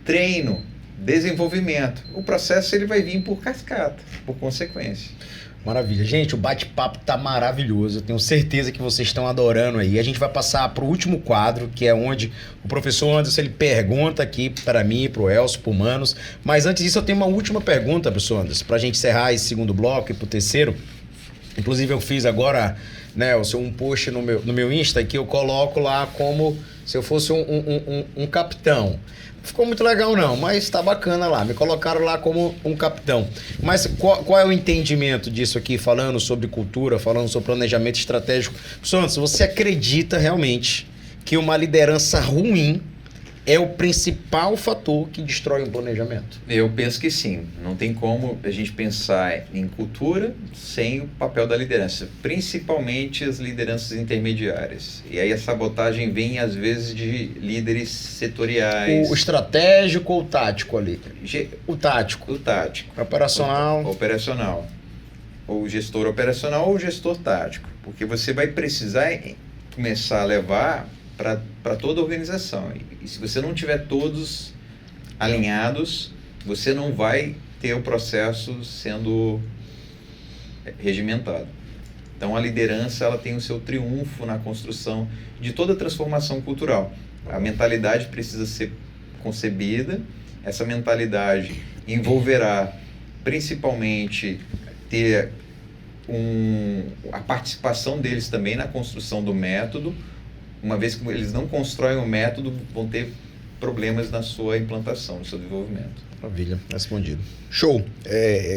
treino, desenvolvimento. O processo ele vai vir por cascata, por consequência. Maravilha. Gente, o bate-papo tá maravilhoso. Eu tenho certeza que vocês estão adorando aí. A gente vai passar para o último quadro, que é onde o professor Anderson ele pergunta aqui para mim, para o Elcio, para o Manos. Mas antes disso, eu tenho uma última pergunta, professor Anderson, para a gente encerrar esse segundo bloco e para o terceiro. Inclusive, eu fiz agora, né, um post no meu Insta que eu coloco lá como se eu fosse um capitão. Ficou muito legal não, mas tá bacana lá. Me colocaram lá como um capitão. Mas qual é o entendimento disso aqui, falando sobre cultura, falando sobre planejamento estratégico? Professor Anderson, você acredita realmente que uma liderança ruim é o principal fator que destrói um planejamento? Eu penso que sim. Não tem como a gente pensar em cultura sem o papel da liderança, principalmente as lideranças intermediárias. E aí a sabotagem vem, às vezes, de líderes setoriais. O estratégico ou o tático ali? O tático. O tático. Operacional. Operacional. Ou gestor operacional ou gestor tático. Porque você vai precisar começar a levar para toda a organização. E se você não tiver todos alinhados, você não vai ter o processo sendo regimentado. Então a liderança ela tem o seu triunfo na construção de toda a transformação cultural. A mentalidade precisa ser concebida, essa mentalidade envolverá principalmente ter a participação deles também na construção do método. Uma vez que eles não constroem o método, vão ter problemas na sua implantação, no seu desenvolvimento. Maravilha, respondido. Show.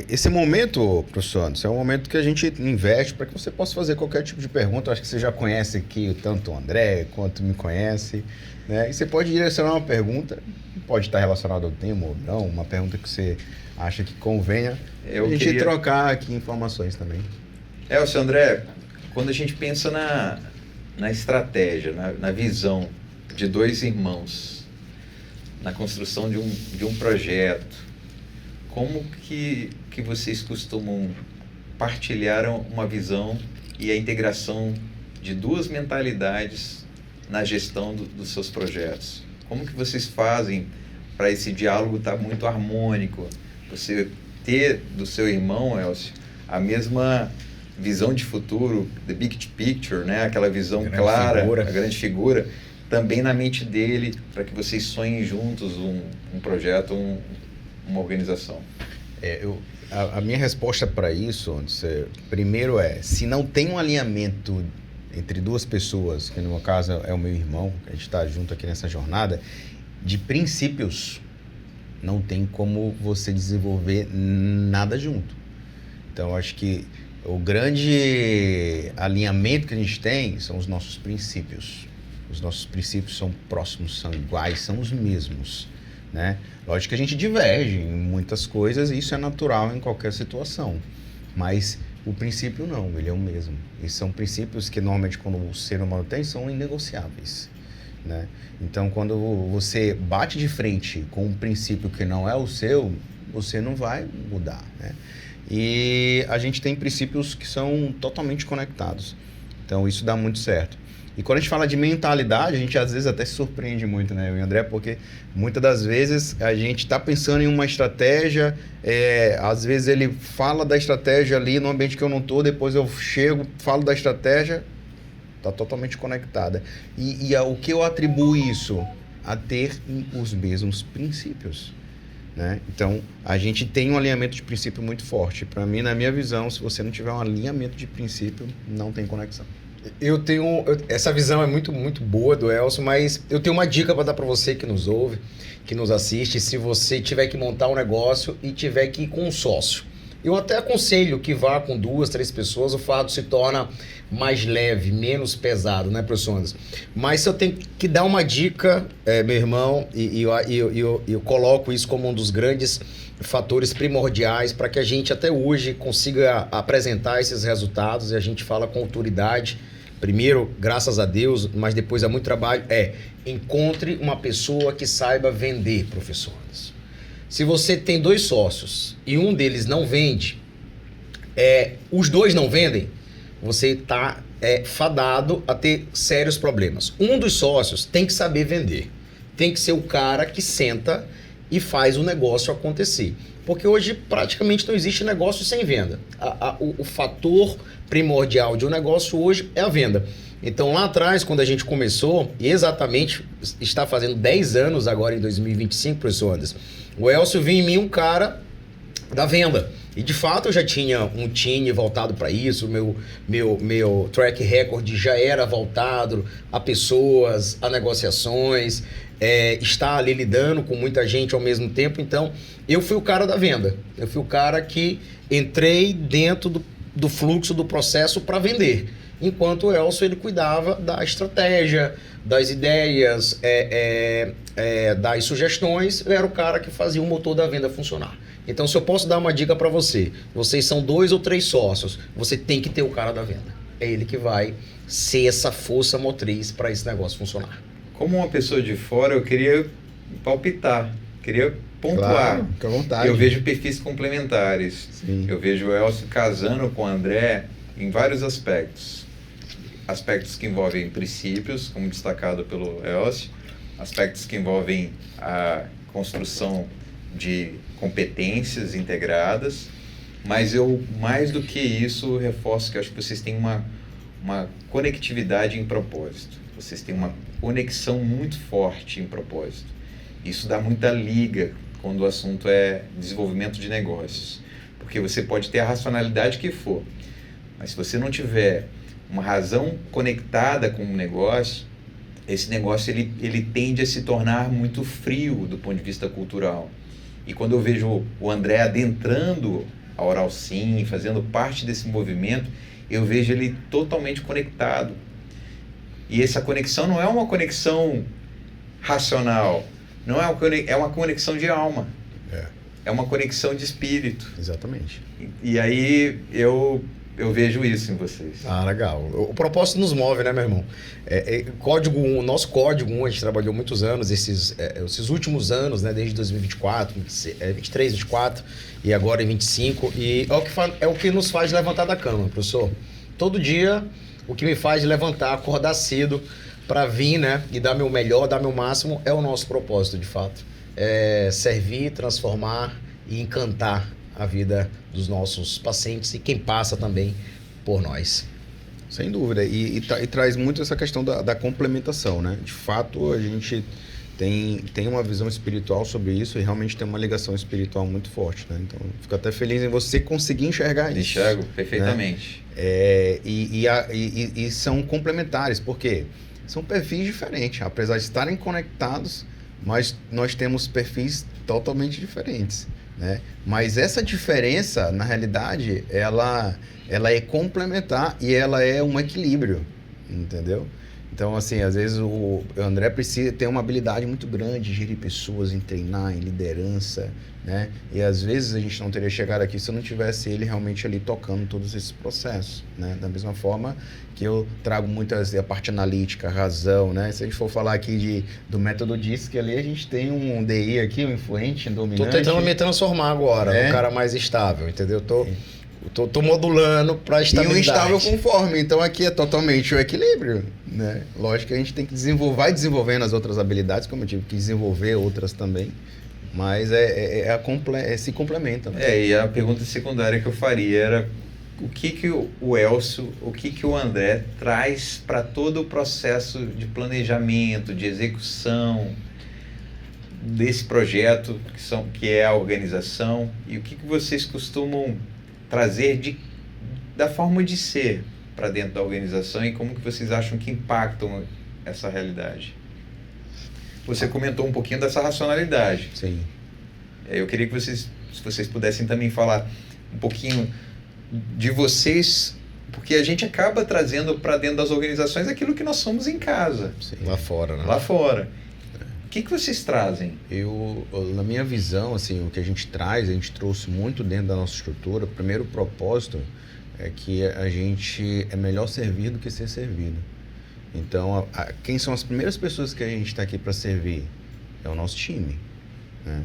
Esse momento, professor Anderson, é um momento que a gente investe para que você possa fazer qualquer tipo de pergunta. Eu acho que você já conhece aqui tanto o André quanto me conhece, né? E você pode direcionar uma pergunta, pode estar relacionada ao tema ou não, uma pergunta que você acha que convenha. A gente trocar aqui informações também. Elcio, André, quando a gente pensa na estratégia, na visão de dois irmãos, na construção de um projeto, como que vocês costumam partilhar uma visão e a integração de duas mentalidades na gestão dos seus projetos? Como que vocês fazem para esse diálogo estar muito harmônico? Você ter do seu irmão, Elcio, a mesma visão de futuro, the big picture, né? Aquela visão clara, a grande figura, também na mente dele, para que vocês sonhem juntos um projeto, uma organização. A minha resposta para isso, primeiro se não tem um alinhamento entre duas pessoas, que no meu caso é o meu irmão, que a gente está junto aqui nessa jornada, de princípios, não tem como você desenvolver nada junto. Então, acho que o grande alinhamento que a gente tem são os nossos princípios. Os nossos princípios são próximos, são iguais, são os mesmos, né? Lógico que a gente diverge em muitas coisas e isso é natural em qualquer situação. Mas o princípio não, ele é o mesmo. E são princípios que normalmente quando o ser humano tem são inegociáveis, né? Então quando você bate de frente com um princípio que não é o seu, você não vai mudar, né? E a gente tem princípios que são totalmente conectados. Então isso dá muito certo. E quando a gente fala de mentalidade, a gente às vezes até se surpreende muito, né, eu e o André, porque muitas das vezes a gente está pensando em uma estratégia, às vezes ele fala da estratégia ali no ambiente que eu não estou, depois eu chego, falo da estratégia, está totalmente conectada. E o que eu atribuo isso? A ter os mesmos princípios, né? Então, a gente tem um alinhamento de princípio muito forte. Para mim, na minha visão, se você não tiver um alinhamento de princípio, não tem conexão. Essa visão é muito, muito boa do Elcio, mas eu tenho uma dica para dar para você que nos ouve, que nos assiste. Se você tiver que montar um negócio e tiver que ir com um sócio, Eu até aconselho que vá com 2, 3 pessoas, o fardo se torna mais leve, menos pesado, né, professor Anderson? Mas se eu tenho que dar uma dica, meu irmão, e eu coloco isso como um dos grandes fatores primordiais para que a gente até hoje consiga apresentar esses resultados e a gente fala com autoridade. Primeiro, graças a Deus, mas depois há muito trabalho, encontre uma pessoa que saiba vender, professor Anderson. Se você tem 2 sócios e um deles não vende, os 2 não vendem, você está fadado a ter sérios problemas. Um dos sócios tem que saber vender. Tem que ser o cara que senta e faz o negócio acontecer. Porque hoje praticamente não existe negócio sem venda. O fator primordial de um negócio hoje é a venda. Então lá atrás, quando a gente começou, e exatamente está fazendo 10 anos agora em 2025, professor Anderson, o Elcio viu em mim um cara da venda. E de fato eu já tinha um time voltado para isso, meu track record já era voltado a pessoas, a negociações, estar ali lidando com muita gente ao mesmo tempo. Então eu fui o cara da venda, eu fui o cara que entrei dentro do fluxo do processo para vender. Enquanto o Elcio ele cuidava da estratégia, das ideias, das sugestões, eu era o cara que fazia o motor da venda funcionar. Então, se eu posso dar uma dica para você, vocês são 2 ou 3 sócios, você tem que ter o cara da venda. É ele que vai ser essa força motriz para esse negócio funcionar. Como uma pessoa de fora, eu queria palpitar, queria pontuar. Claro, fica à vontade. Eu vejo perfis complementares. Sim. Eu vejo o Elcio casando com o André em vários aspectos. Aspectos que envolvem princípios, como destacado pelo Elcio, aspectos que envolvem a construção de competências integradas, mas eu, mais do que isso, reforço que eu acho que vocês têm uma conectividade em propósito. Vocês têm uma conexão muito forte em propósito. Isso dá muita liga quando o assunto é desenvolvimento de negócios, porque você pode ter a racionalidade que for, mas se você não tiver uma razão conectada com o negócio, esse negócio ele tende a se tornar muito frio do ponto de vista cultural. E quando eu vejo o André adentrando a Oral Sim, fazendo parte desse movimento, eu vejo ele totalmente conectado. E essa conexão não é uma conexão racional, não é uma conexão de alma. É uma conexão de espírito. Exatamente. E aí eu vejo isso em vocês. Ah, legal. O propósito nos move, né, meu irmão? Código 1, nosso código 1, a gente trabalhou muitos anos, esses últimos anos, né, desde 2024, 23, 24 e agora em 25, e é o que nos faz levantar da cama, professor. Todo dia, o que me faz levantar, acordar cedo para vir, né, e dar meu melhor, dar meu máximo, é o nosso propósito, de fato. É servir, transformar e encantar a vida dos nossos pacientes e quem passa também por nós. Sem dúvida, e traz muito essa questão da complementação, né? De fato, a gente tem uma visão espiritual sobre isso e realmente tem uma ligação espiritual muito forte, né? Então, fico até feliz em você conseguir enxergar isso. Enxergo perfeitamente. Né? E são complementares, porque são perfis diferentes, apesar de estarem conectados, mas nós temos perfis totalmente diferentes. Né? Mas essa diferença, na realidade, ela é complementar e ela é um equilíbrio, entendeu? Então, assim, às vezes o André precisa ter uma habilidade muito grande de gerir pessoas, em treinar, em liderança, né? E às vezes a gente não teria chegado aqui se eu não tivesse ele realmente ali tocando todos esses processos, né? Da mesma forma que eu trago muitas a parte analítica, a razão, né? Se a gente for falar aqui do método DISC, ali a gente tem um DI aqui, um influente, um dominante. Tô tentando me transformar agora, um cara mais estável, entendeu? Tô modulando para estabilidade. E um instável conforme, então aqui é totalmente o equilíbrio, né? Lógico que a gente tem que vai desenvolvendo as outras habilidades, como eu tive que desenvolver outras também, mas se complementa. Né? E a pergunta secundária que eu faria era o que o Elcio, o que o André traz para todo o processo de planejamento, de execução desse projeto que é a organização, e o que vocês costumam trazer da forma de ser para dentro da organização e como que vocês acham que impactam essa realidade. Você comentou um pouquinho dessa racionalidade. Sim. Eu queria que se vocês pudessem também falar um pouquinho de vocês, porque a gente acaba trazendo para dentro das organizações aquilo que nós somos em casa. Sim. Lá fora, né? Lá fora. O que vocês trazem? Na minha visão, assim, o que a gente trouxe muito dentro da nossa estrutura. O primeiro propósito é que a gente é melhor servir do que ser servido. Então, quem são as primeiras pessoas que a gente está aqui para servir? É o nosso time, né?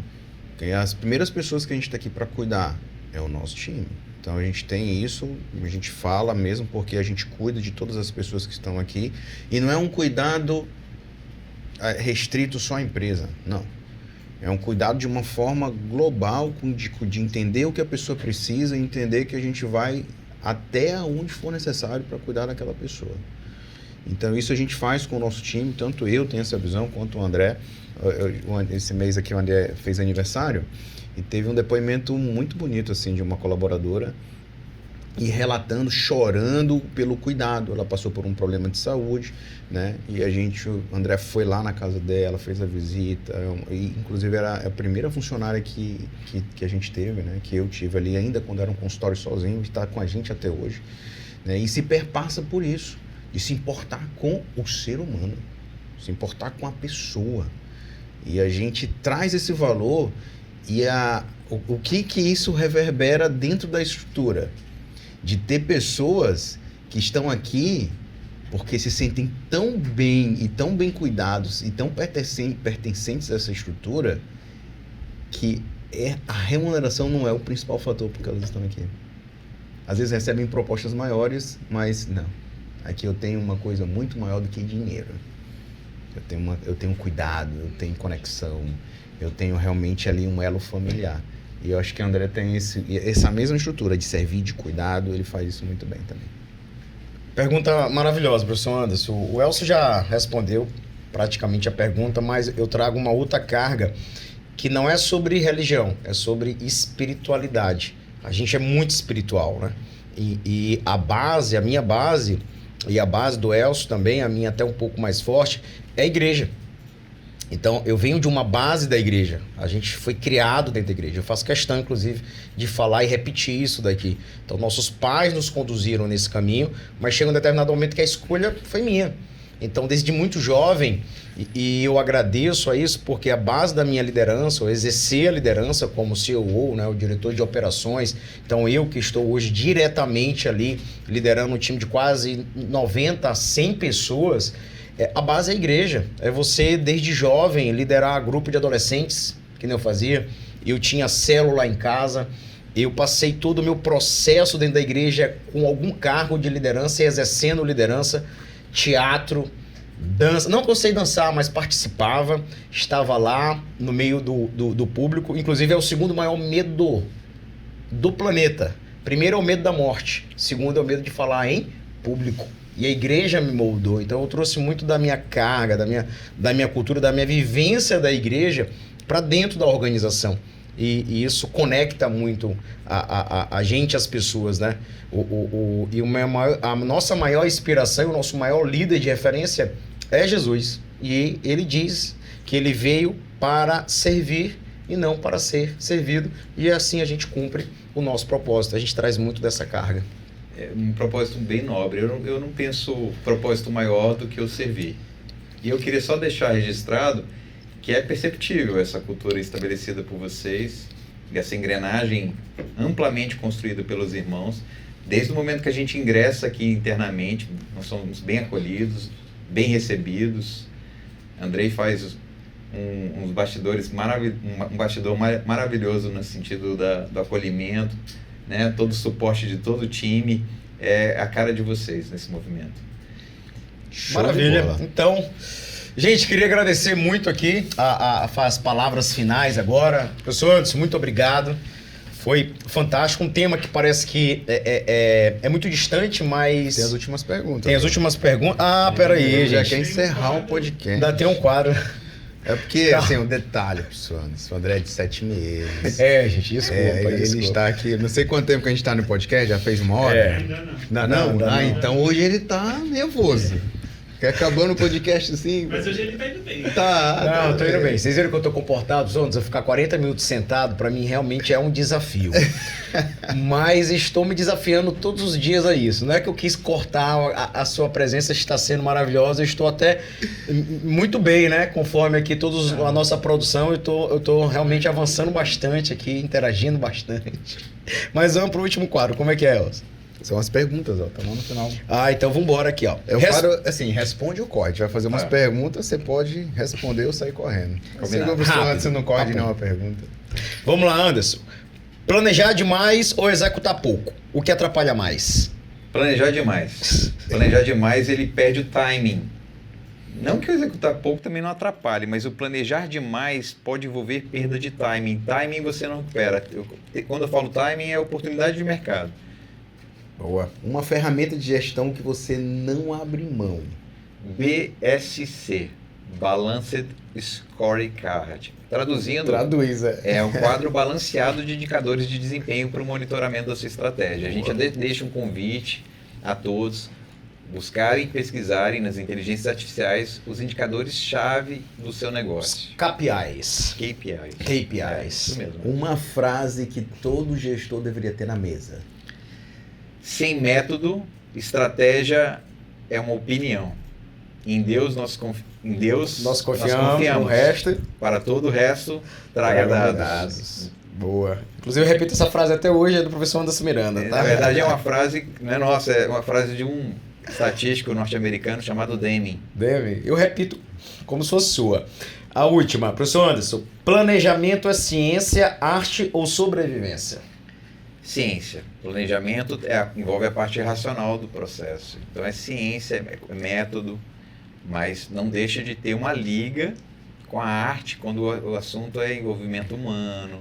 As primeiras pessoas que a gente está aqui para cuidar é o nosso time. Então a gente tem isso, a gente fala mesmo porque a gente cuida de todas as pessoas que estão aqui. E não é um cuidado restrito só à empresa, não. É um cuidado de uma forma global, de entender o que a pessoa precisa e entender que a gente vai até onde for necessário para cuidar daquela pessoa. Então isso a gente faz com o nosso time, tanto eu tenho essa visão quanto o André. Esse mês aqui o André fez aniversário e teve um depoimento muito bonito assim de uma colaboradora e relatando, chorando pelo cuidado. Ela passou por um problema de saúde, né? E o André foi lá na casa dela, fez a visita, e inclusive era a primeira funcionária que a gente teve, né? Que eu tive ali ainda quando era um consultório sozinho, está com a gente até hoje, né? E se perpassa por isso, de se importar com o ser humano, se importar com a pessoa. E a gente traz esse valor e o que isso reverbera dentro da estrutura? De ter pessoas que estão aqui porque se sentem tão bem e tão bem cuidados e tão pertencentes a essa estrutura que a remuneração não é o principal fator porque elas estão aqui. Às vezes recebem propostas maiores, mas não. Aqui eu tenho uma coisa muito maior do que dinheiro. Eu tenho cuidado, eu tenho conexão, eu tenho realmente ali um elo familiar. E eu acho que o André tem essa mesma estrutura de servir, de cuidado, ele faz isso muito bem também. Pergunta maravilhosa, professor Anderson. O Elcio já respondeu praticamente a pergunta, mas eu trago uma outra carga que não é sobre religião, é sobre espiritualidade. A gente é muito espiritual, né? E a minha base, e a base do Elcio também, a minha até um pouco mais forte, é a igreja. Então, eu venho de uma base da igreja. A gente foi criado dentro da igreja. Eu faço questão, inclusive, de falar e repetir isso daqui. Então, nossos pais nos conduziram nesse caminho, mas chega um determinado momento que a escolha foi minha. Então, desde muito jovem, e eu agradeço a isso, porque a base da minha liderança, eu exercer a liderança como CEO, né, o diretor de operações, então eu que estou hoje diretamente ali, liderando um time de quase 90 a 100 pessoas, a base é a igreja. É você, desde jovem, liderar grupo de adolescentes, que nem eu fazia. Eu tinha célula em casa. Eu passei todo o meu processo dentro da igreja com algum cargo de liderança, exercendo liderança, teatro, dança. Não que eu sei dançar, mas participava. Estava lá no meio do público. Inclusive, é o segundo maior medo do planeta. Primeiro é o medo da morte. Segundo é o medo de falar em público. E a igreja me moldou. Então eu trouxe muito da minha carga, da minha cultura, da minha vivência da igreja para dentro da organização. E isso conecta muito a gente, as pessoas, né? A nossa maior inspiração, o nosso maior líder de referência é Jesus. E ele diz que ele veio para servir e não para ser servido. E assim a gente cumpre o nosso propósito. A gente traz muito dessa carga. É um propósito bem nobre. Eu não penso propósito maior do que o servir. E eu queria só deixar registrado que é perceptível essa cultura estabelecida por vocês, essa engrenagem amplamente construída pelos irmãos. Desde o momento que a gente ingressa aqui internamente, nós somos bem acolhidos, bem recebidos. Andrei faz uns bastidores um bastidor maravilhoso no sentido do acolhimento, né? Todo o suporte de todo o time é a cara de vocês nesse movimento. Maravilha. Então, gente, queria agradecer muito aqui as palavras finais agora. Professor Anderson, muito obrigado. Foi fantástico. Um tema que parece que é muito distante, mas... Tem as últimas perguntas. Tem as últimas perguntas. Ah, peraí, já gente. quer encerrar o podcast. Ainda tem um quadro. É porque, assim, um detalhe, professor Anderson, o André é de 7 meses. Gente, desculpa. Ele está aqui, não sei quanto tempo que a gente está no podcast, já fez uma hora? Ainda Não. Então hoje ele está nervoso. Quer acabando o podcast assim? Mas hoje ele tá indo bem. Tá. Não, eu tô indo bem. Vocês viram que eu tô comportado, Zondas? Eu ficar 40 minutos sentado, pra mim realmente é um desafio. Mas estou me desafiando todos os dias a isso. Não é que eu quis cortar, a sua presença está sendo maravilhosa. Eu estou até muito bem, né? Conforme aqui todos a nossa produção, eu tô realmente avançando bastante aqui, interagindo bastante. Mas vamos pro último quadro. Como é que é, Elcio? São as perguntas, ó. Estamos no final. Ah, então vambora aqui, ó. Eu quadro, assim, responde ou corte. Vai fazer umas perguntas, você pode responder ou sair correndo. Combinado. Você não corte Tá nenhuma pergunta. Vamos lá, Anderson. Planejar demais ou executar pouco? O que atrapalha mais? Planejar demais. Planejar demais, ele perde o timing. Não que o executar pouco também não atrapalhe, mas o planejar demais pode envolver perda de timing. Timing você não recupera. Quando eu falo timing, é oportunidade de mercado. Boa. Uma ferramenta de gestão que você não abre mão. BSC, Balanced Scorecard. Traduzindo, Traduz, é um quadro balanceado de indicadores de desempenho para o monitoramento da sua estratégia. A gente deixa um convite a todos buscarem e pesquisarem nas inteligências artificiais os indicadores-chave do seu negócio. KPIs. KPIs. É, isso mesmo. Uma frase que todo gestor deveria ter na mesa. Sem método, estratégia é uma opinião. Em Deus nós confiamos. No resto. Para todo o resto, traga dados. Boa. Inclusive eu repito essa frase até hoje, é do professor Anderson Miranda, tá? Na verdade é uma frase, não é nossa, é uma frase de um estatístico norte-americano chamado Deming. Deming. Eu repito como se fosse sua. A última, professor Anderson. Planejamento é ciência, arte ou sobrevivência? Ciência. Planejamento envolve a parte racional do processo. Então é ciência, é método, mas não deixa de ter uma liga com a arte quando o assunto é envolvimento humano,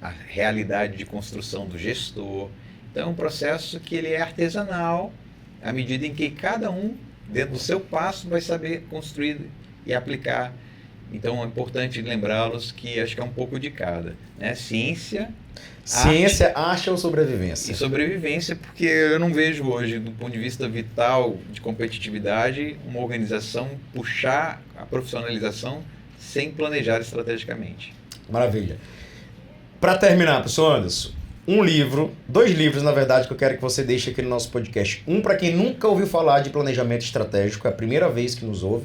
a realidade de construção do gestor. Então é um processo que ele é artesanal, à medida em que cada um, dentro do seu passo, vai saber construir e aplicar. Então é importante lembrá-los que acho que é um pouco de cada, né? Ciência, arte ou sobrevivência? E sobrevivência, porque eu não vejo hoje, do ponto de vista vital de competitividade, uma organização puxar a profissionalização sem planejar estrategicamente. Maravilha. Para terminar, professor Anderson, dois livros, na verdade, que eu quero que você deixe aqui no nosso podcast. Um para quem nunca ouviu falar de planejamento estratégico, é a primeira vez que nos ouve.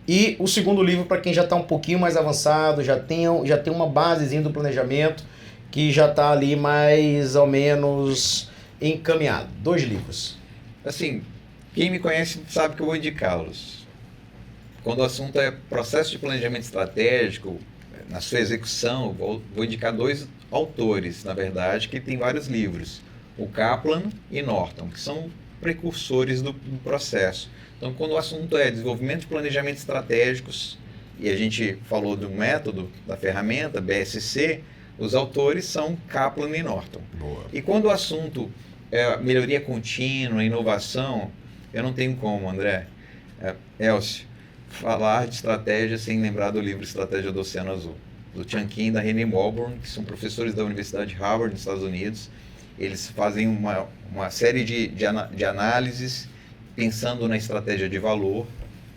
E o segundo livro para quem já está um pouquinho mais avançado, já tem uma basezinha do planejamento, que já está ali mais ou menos encaminhado. 2 livros. Assim, quem me conhece sabe que eu vou indicá-los. Quando o assunto é processo de planejamento estratégico, na sua execução, vou indicar 2 autores, na verdade, que tem vários livros. O Kaplan e Norton, que são precursores do processo. Então, quando o assunto é desenvolvimento de planejamento estratégicos, e a gente falou do método, da ferramenta, BSC, os autores são Kaplan e Norton. Boa. E quando o assunto é melhoria contínua, inovação, eu não tenho como, André, Elcio, falar de estratégia sem lembrar do livro Estratégia do Oceano Azul, do Chunkin e da Renée Walborn, que são professores da Universidade de Harvard, nos Estados Unidos. Eles fazem uma série de análises pensando na estratégia de valor,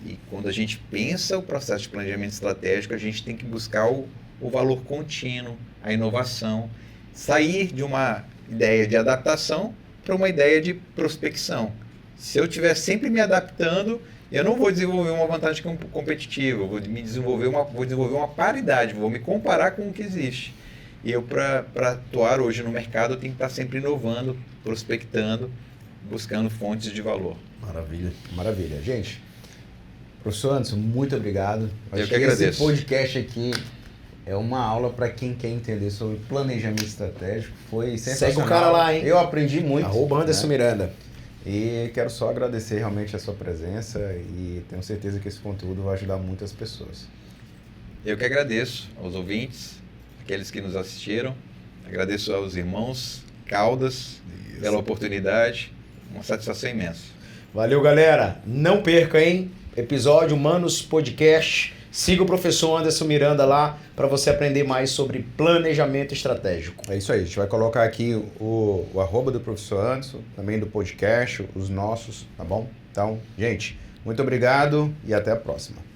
e quando a gente pensa o processo de planejamento estratégico, a gente tem que buscar o valor contínuo, a inovação, sair de uma ideia de adaptação para uma ideia de prospecção. Se eu estiver sempre me adaptando, eu não vou desenvolver uma vantagem competitiva, vou desenvolver uma paridade, vou me comparar com o que existe. E eu, para atuar hoje no mercado, eu tenho que estar sempre inovando, prospectando, buscando fontes de valor. Maravilha, maravilha. Gente, professor Anderson, muito obrigado. Eu que agradeço. Esse podcast aqui é uma aula para quem quer entender sobre planejamento estratégico. Foi sensacional. Segue o cara lá, hein? Eu aprendi muito. @Anderson Miranda. E quero só agradecer realmente a sua presença e tenho certeza que esse conteúdo vai ajudar muitas pessoas. Eu que agradeço aos ouvintes, aqueles que nos assistiram. Agradeço aos irmãos Caldas pela oportunidade. Uma satisfação imensa. Valeu, galera. Não perca, hein? Episódio Humanos Podcast. Siga o professor Anderson Miranda lá para você aprender mais sobre planejamento estratégico. É isso aí. A gente vai colocar aqui o @ do professor Anderson, também do podcast, os nossos, tá bom? Então, gente, Muito obrigado e até a próxima.